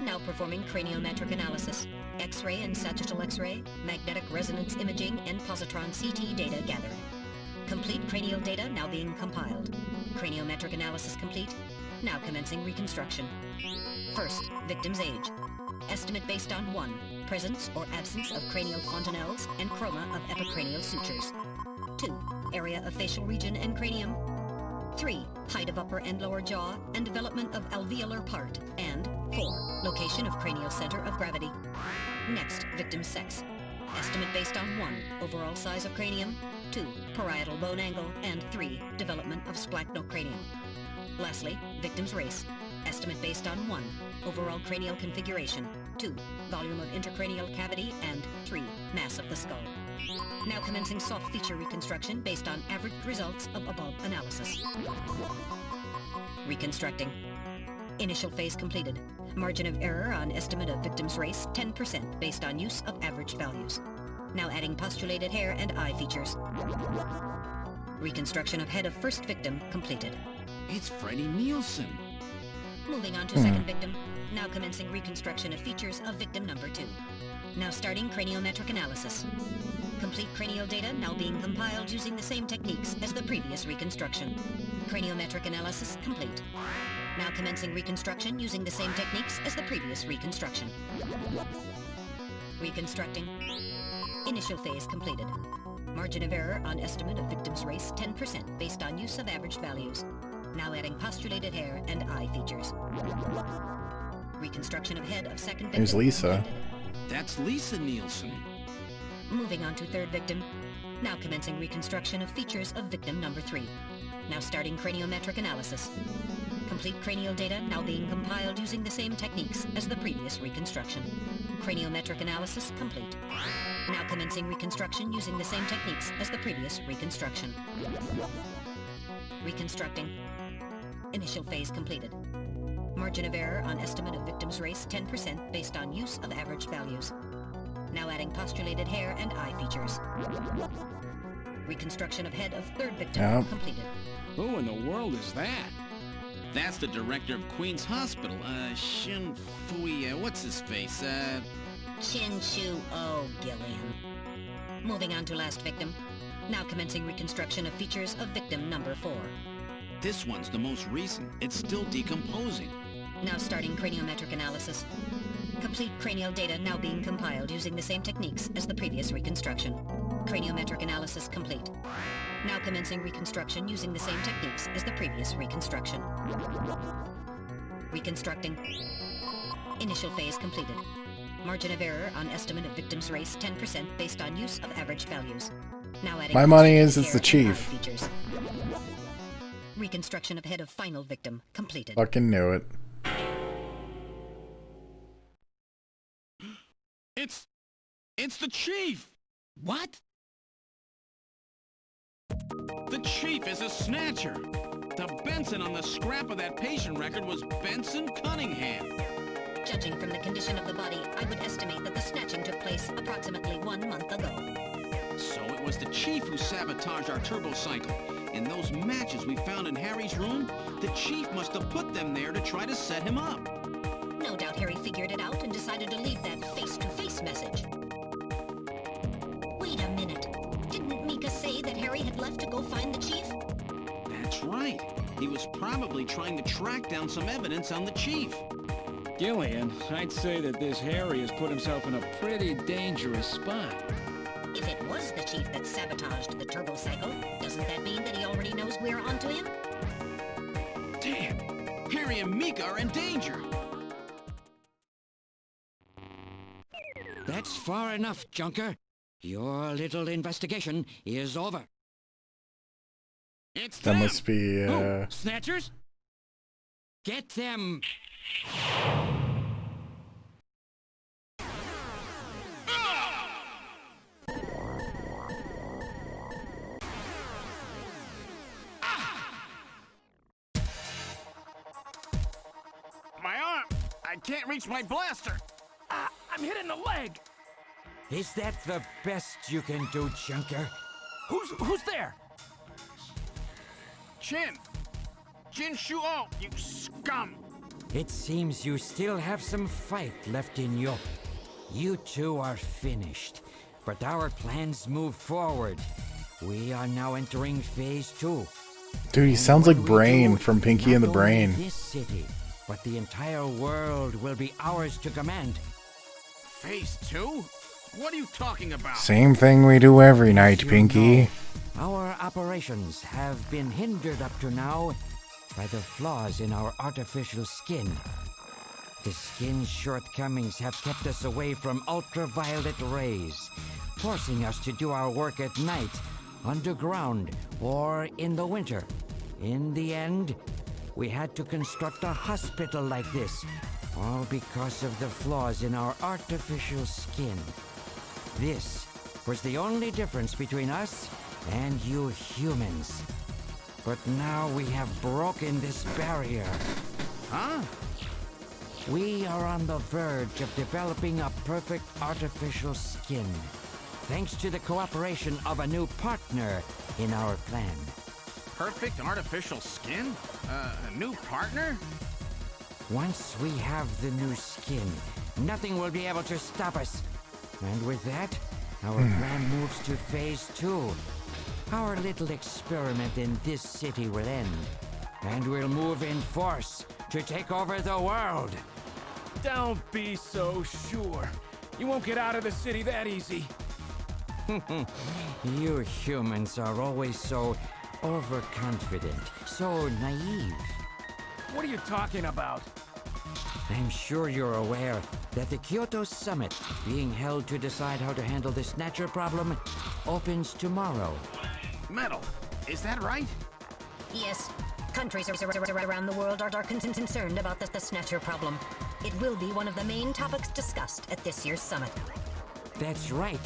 Now performing craniometric analysis. X-ray and sagittal X-ray, magnetic resonance imaging, and positron CT data gathered. Complete cranial data now being compiled. Craniometric analysis complete. Now commencing reconstruction. First, victim's age. Estimate based on 1. Presence or absence of cranial fontanelles and chroma of epicranial sutures. 2. Area of facial region and cranium. 3. Height of upper and lower jaw and development of alveolar part. And 4. Location of cranial center of gravity. Next, victim's sex. Estimate based on 1. Overall size of cranium. 2. Parietal bone angle. And 3. Development of splachnocranium. Lastly, victim's race. Estimate based on 1. Overall cranial configuration. 2. Volume of intercranial cavity. And 3. Mass of the skull. Now commencing soft feature reconstruction based on averaged results of above analysis. Reconstructing. Initial phase completed. Margin of error on estimate of victim's race, 10% based on use of average values. Now adding postulated hair and eye features. Reconstruction of head of first victim completed. It's Freddie Nielsen. Moving on to second victim. Now commencing reconstruction of features of victim number 2. Now starting craniometric analysis. Complete cranial data now being compiled using the same techniques as the previous reconstruction. Craniometric analysis complete. Now commencing reconstruction using the same techniques as the previous reconstruction. Reconstructing. Initial phase completed. Margin of error on estimate of victim's race, 10% based on use of average values. Now adding postulated hair and eye features. Reconstruction of head of second victim. There's Lisa. completed. That's Lisa Nielsen. Moving on to third victim. Now commencing reconstruction of features of victim number 3. Now starting craniometric analysis. Complete cranial data now being compiled using the same techniques as the previous reconstruction. Craniometric analysis complete. Now commencing reconstruction using the same techniques as the previous reconstruction. Reconstructing. Initial phase completed. Margin of error on estimate of victim's race, 10% based on use of average values. Now adding postulated hair and eye features. Reconstruction of head of third victim completed. Who in the world is that? That's the director of Queen's Hospital, Shin Fui, what's his face, Chin Shu O Gillian. Moving on to last victim. Now commencing reconstruction of features of victim number 4. This one's the most recent. It's still decomposing. Now starting craniometric analysis. Complete cranial data now being compiled using the same techniques as the previous reconstruction. Craniometric analysis complete. Now commencing reconstruction using the same techniques as the previous reconstruction. Reconstructing. Initial phase completed. Margin of error on estimate of victim's race, 10% based on use of average values. Now adding My money is it's hair the and chief. eye features. Reconstruction of head of final victim completed. Fucking knew it. It's the chief! What? The chief is a snatcher! The Benson on the scrap of that patient record was Benson Cunningham. Judging from the condition of the body, I would estimate that the snatching took place approximately 1 month ago. So it was the chief who sabotaged our turbo cycle. And those matches we found in Harry's room, the chief must have put them there to try to set him up. No doubt Harry figured it out and decided to leave that face-to-face message. Wait a minute. Didn't Mika say that Harry had left to go find the chief? That's right. He was probably trying to track down some evidence on the chief. Gillian, I'd say that this Harry has put himself in a pretty dangerous spot. If it was the chief that sabotaged the turbo cycle, doesn't that mean that he already knows we're onto him? Damn! Harry and Mika are in danger! That's far enough, Junker. Your little investigation is over. It's That them! must be, Who? Snatchers? Get them! My arm! I can't reach my blaster! I'm hit in the leg. Is that the best you can do, Junker? Who's there? Jin Shuo, you scum! It seems you still have some fight left in you. You two are finished, but our plans move forward. We are now entering phase 2. Dude, he sounds like Brain from Pinky and the Not only Brain. this city, but the entire world will be ours to command. Phase 2? What are you talking about? Same thing we do every night, You Pinky. know, our operations have been hindered up to now by the flaws in our artificial skin. The skin's shortcomings have kept us away from ultraviolet rays, forcing us to do our work at night, underground, or in the winter. In the end, we had to construct a hospital like this, all because of the flaws in our artificial skin. This was the only difference between us and you humans. But now we have broken this barrier. Huh? We are on the verge of developing a perfect artificial skin, thanks to the cooperation of a new partner in our plan. Perfect artificial skin? A new partner? Once we have the new skin, nothing will be able to stop us. And with that, our plan moves to phase 2. Our little experiment in this city will end, and we'll move in force to take over the world. Don't be so sure. You won't get out of the city that easy. You humans are always so overconfident, so naive. What are you talking about? I'm sure you're aware that the Kyoto Summit, being held to decide how to handle the Snatcher problem, opens tomorrow. Metal, is that right? Yes. Countries around the world are concerned about the Snatcher problem. It will be one of the main topics discussed at this year's summit. That's right.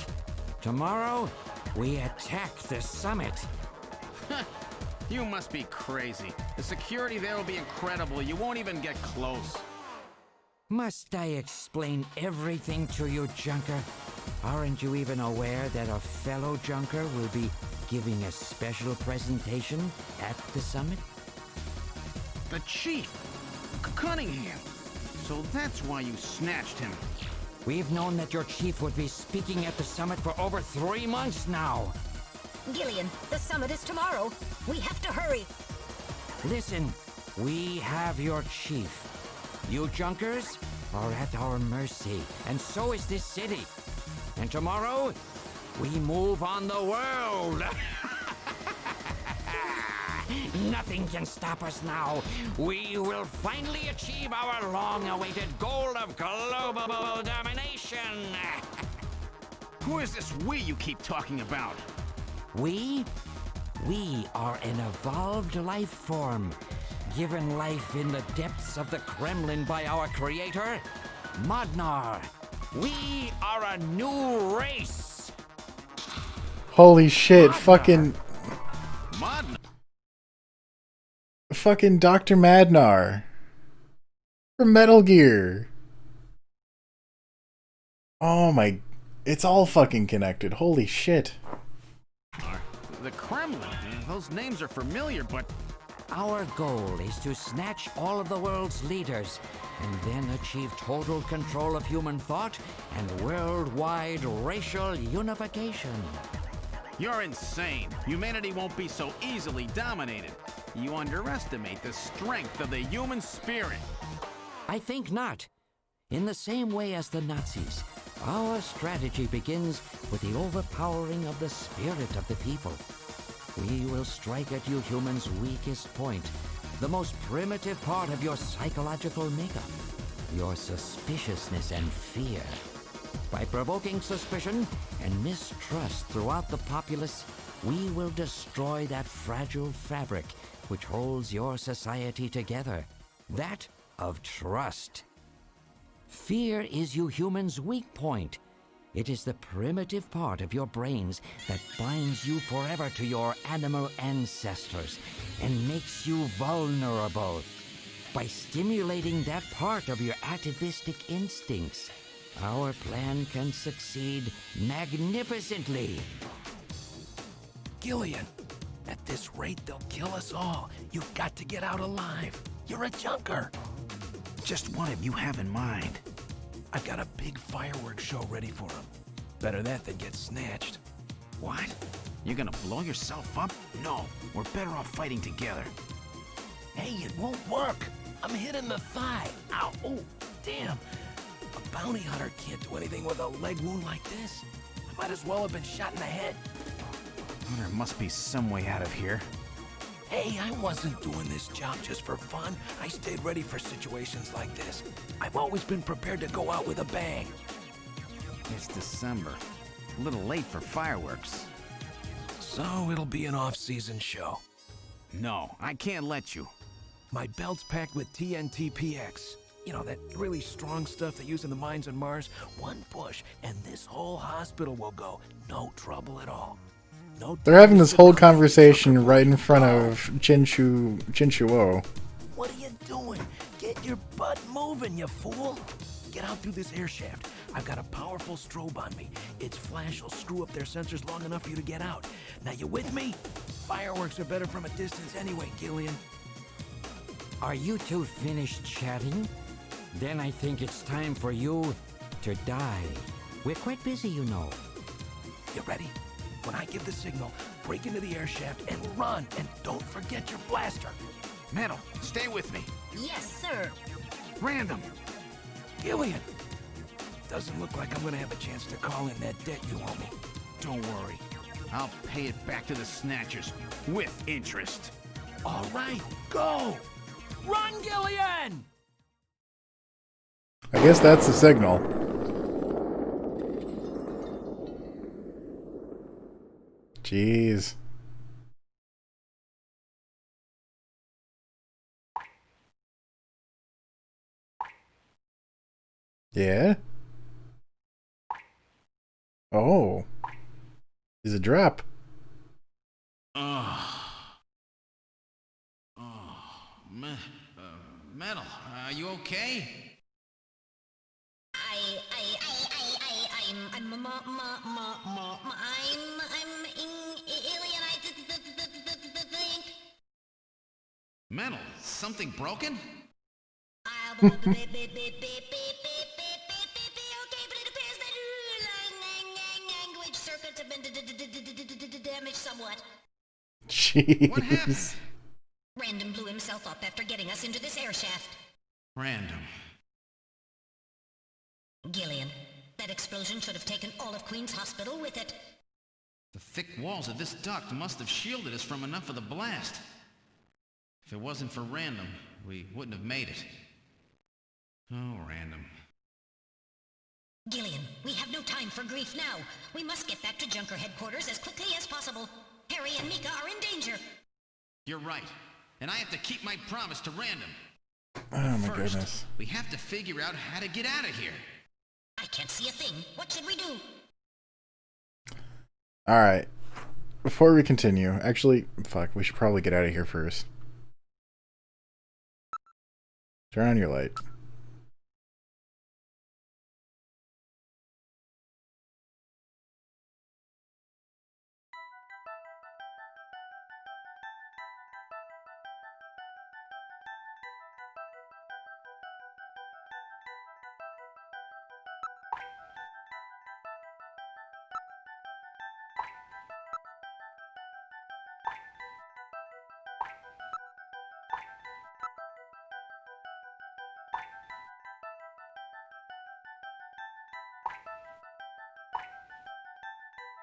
Tomorrow, we attack the summit. You must be crazy. The security there will be incredible. You won't even get close. Must I explain everything to you, Junker? Aren't you even aware that a fellow Junker will be giving a special presentation at the summit? The chief! Cunningham! So that's why you snatched him. We've known that your chief would be speaking at the summit for over 3 months now. Gillian, the summit is tomorrow. We have to hurry. Listen, we have your chief. You Junkers are at our mercy, and so is this city. And tomorrow, we move on the world. Nothing can stop us now. We will finally achieve our long-awaited goal of global domination. Who is this we you keep talking about? We are an evolved life form, given life in the depths of the Kremlin by our creator, Modnar. We are a new race. Holy shit, Madnar. fucking Dr. Madnar from Metal Gear. Oh my, it's all fucking connected. Holy shit. The Kremlin. Those names are familiar, but... Our goal is to snatch all of the world's leaders and then achieve total control of human thought and worldwide racial unification. You're insane. Humanity won't be so easily dominated. You underestimate the strength of the human spirit. I think not. In the same way as the Nazis, our strategy begins with the overpowering of the spirit of the people. We will strike at you humans' weakest point, the most primitive part of your psychological makeup, your suspiciousness and fear. By provoking suspicion and mistrust throughout the populace, we will destroy that fragile fabric which holds your society together, that of trust. Fear is you humans' weak point. It is the primitive part of your brains that binds you forever to your animal ancestors and makes you vulnerable. By stimulating that part of your atavistic instincts, our plan can succeed magnificently. Gillian, at this rate, they'll kill us all. You've got to get out alive. You're a junker. Just what have you have in mind? I've got a big fireworks show ready for him. Better that than get snatched. What? You're gonna blow yourself up? No, we're better off fighting together. Hey, it won't work. I'm hit in the thigh. Ow, oh, damn. A bounty hunter can't do anything with a leg wound like this. I might as well have been shot in the head. Well, there must be some way out of here. Hey, I wasn't doing this job just for fun. I stayed ready for situations like this. I've always been prepared to go out with a bang. It's December. A little late for fireworks. So it'll be an off-season show. No, I can't let you. My belt's packed with TNT PX. You know, that really strong stuff they use in the mines on Mars. One push, and this whole hospital will go. No trouble at all. No. They're having this whole conversation right in front of Jinchuo. What are you doing? Get your butt moving, you fool. Get out through this air shaft. I've got a powerful strobe on me. Its flash will screw up their sensors long enough for you to get out. Now, you with me? Fireworks are better from a distance anyway, Gillian. Are you two finished chatting? Then I think it's time for you to die. We're quite busy, you know. You ready? When I give the signal, break into the air shaft and run. And don't forget your blaster. Metal, stay with me. Yes, sir. Random. Gillian! Doesn't look like I'm gonna have a chance to call in that debt you owe me. Don't worry. I'll pay it back to the Snatchers with interest. All right, go! Run, Gillian! I guess that's the signal. Jeez. Yeah? Oh. He's a drop. Metal, are you okay? I'm alien. I think. Metal, something broken? Okay, but it appears that language circuits have been damaged somewhat. Jeez. What happened? Random blew himself up after getting us into this air shaft. Random. Gillian, that explosion should have taken all of Queen's Hospital with it. The thick walls of this duct must have shielded us from enough of the blast. If it wasn't for Random, we wouldn't have made it. Oh, Random. Gillian, we have no time for grief now. We must get back to Junker headquarters as quickly as possible. Harry and Mika are in danger. You're right. And I have to keep my promise to Random. Oh my First, goodness. we have to figure out how to get out of here. I can't see a thing. What should we do? Alright. Before we continue, actually, fuck, we should probably get out of here first. Turn on your light.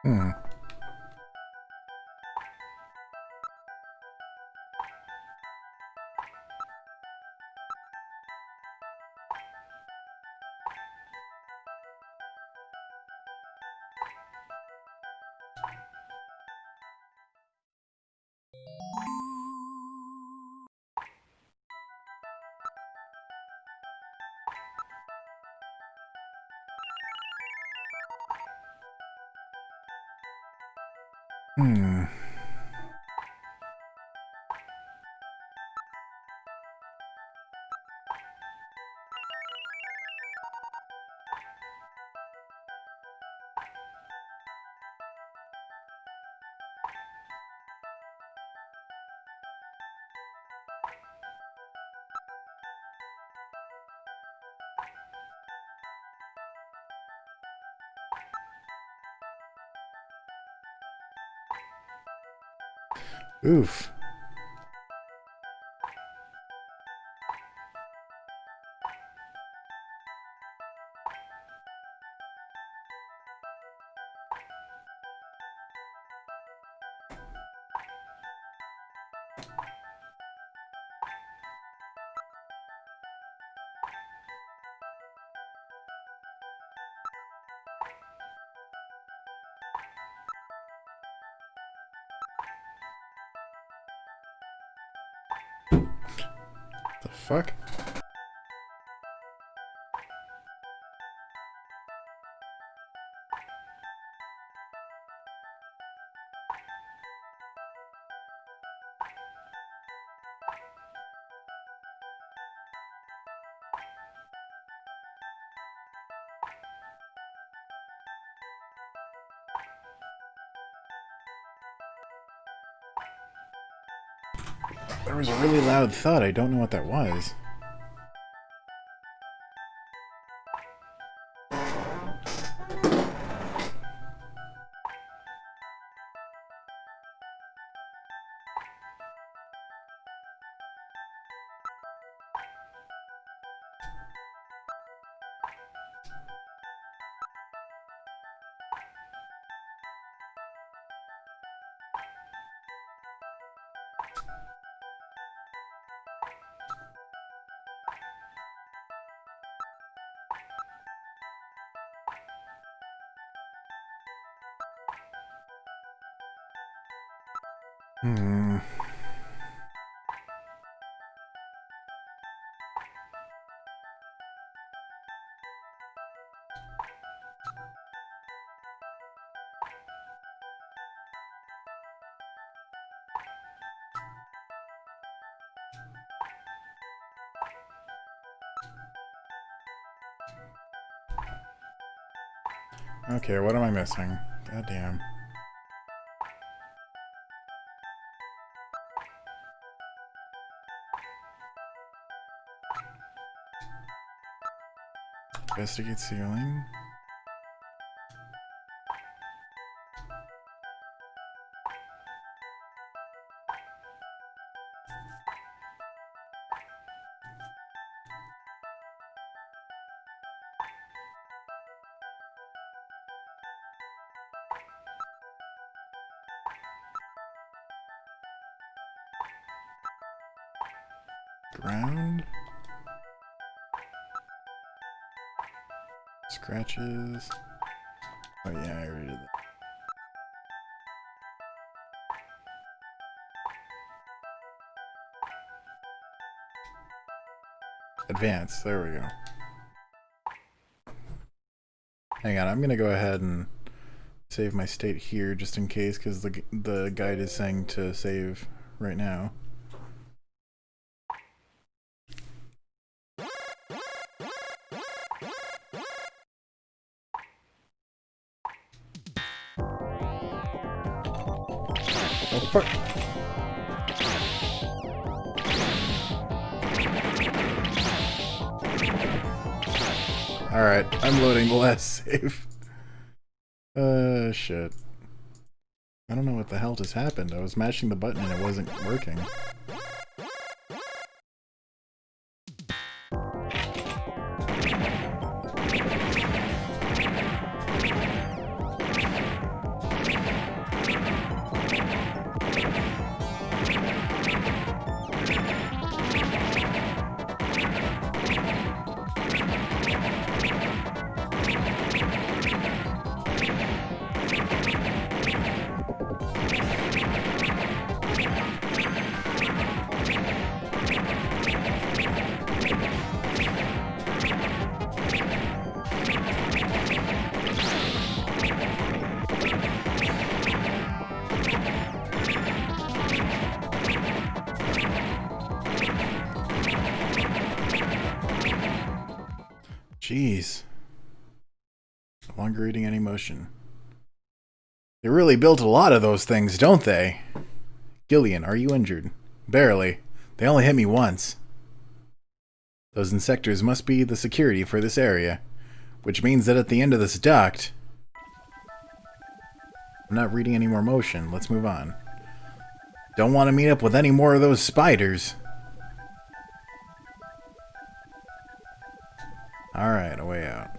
Hmm. Hmm. Oof. The fuck? There was a really loud thud. I don't know what that was. Okay, what am I missing? Goddamn. Investigate ceiling. Ground. Scratches. Oh yeah, I already did that. Advance. There we go. Hang on, I'm gonna go ahead and save my state here just in case, because the guide is saying to save right now. Oh fuck! Alright, I'm loading the last save. Shit. I don't know what the hell just happened. I was mashing the button and it wasn't working. Jeez. No longer reading any motion. They really built a lot of those things, don't they? Gillian, are you injured? Barely. They only hit me once. Those insectors must be the security for this area, which means that at the end of this duct... I'm not reading any more motion. Let's move on. Don't want to meet up with any more of those spiders. Alright, a way out.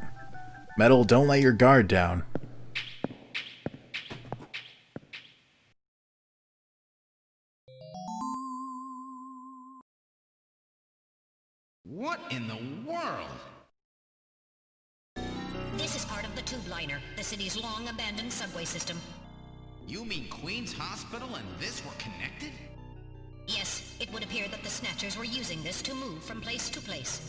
Metal, don't let your guard down. What in the world? This is part of the tube liner, the city's long-abandoned subway system. You mean Queen's Hospital and this were connected? Yes, it would appear that the Snatchers were using this to move from place to place.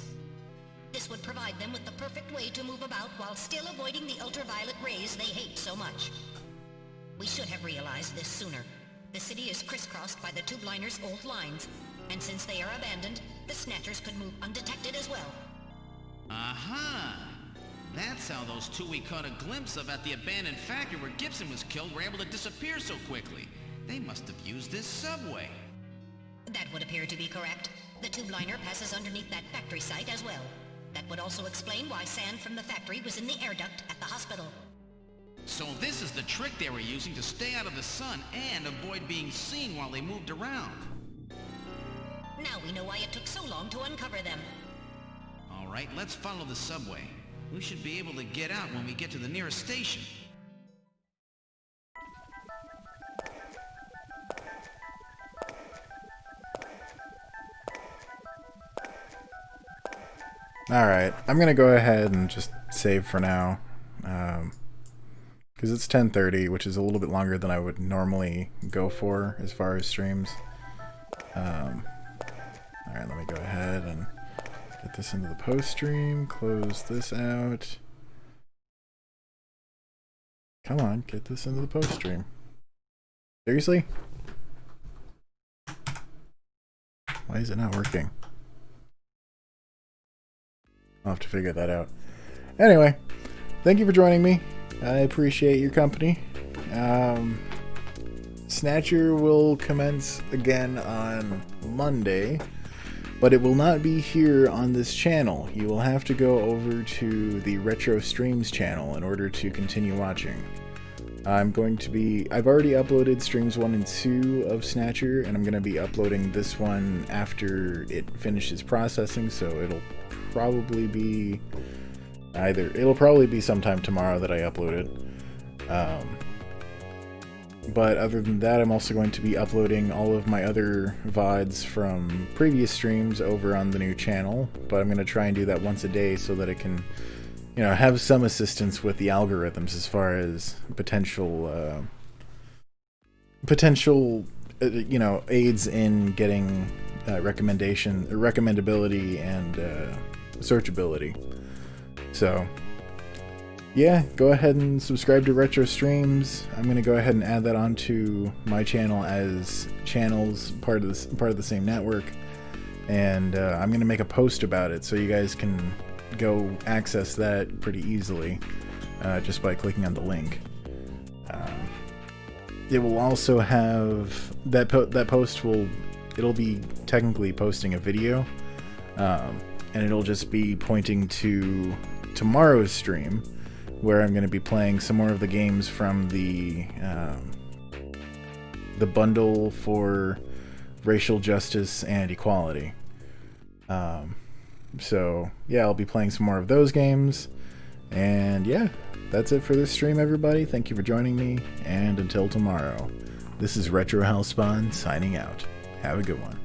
This would provide them with the perfect way to move about while still avoiding the ultraviolet rays they hate so much. We should have realized this sooner. The city is crisscrossed by the tube liner's old lines, and since they are abandoned, the Snatchers could move undetected as well. Aha! That's how those two we caught a glimpse of at the abandoned factory where Gibson was killed were able to disappear so quickly. They must have used this subway. That would appear to be correct. The tube liner passes underneath that factory site as well. That would also explain why sand from the factory was in the air duct at the hospital. So this is the trick they were using to stay out of the sun and avoid being seen while they moved around. Now we know why it took so long to uncover them. All right, let's follow the subway. We should be able to get out when we get to the nearest station. Alright, I'm gonna go ahead and just save for now. Because it's 10:30, which is a little bit longer than I would normally go for as far as streams. Alright, let me go ahead and get this into the post stream, close this out. Come on, get this into the post stream. Seriously? Why is it not working? I'll have to figure that out. Anyway, thank you for joining me. I appreciate your company. Snatcher will commence again on Monday, but it will not be here on this channel. You will have to go over to the Retro Streams channel in order to continue watching. I've already uploaded streams 1 and 2 of Snatcher, and I'm going to be uploading this one after it finishes processing, so it'll probably be sometime tomorrow that I upload it. But other than that, I'm also going to be uploading all of my other VODs from previous streams over on the new channel, but I'm going to try and do that once a day so that it can, have some assistance with the algorithms as far as potential aids in getting recommendability and searchability. So yeah, go ahead and subscribe to Retro Streams. I'm going to go ahead and add that onto my channel as channels part of the same network, and I'm going to make a post about it so you guys can go access that pretty easily just by clicking on the link. It will also have that post it'll be technically posting a video, and it'll just be pointing to tomorrow's stream, where I'm going to be playing some more of the games from the bundle for racial justice and equality. So yeah, I'll be playing some more of those games, and yeah, that's it for this stream, everybody. Thank you for joining me, and until tomorrow, this is RetroHellspawn signing out. Have a good one.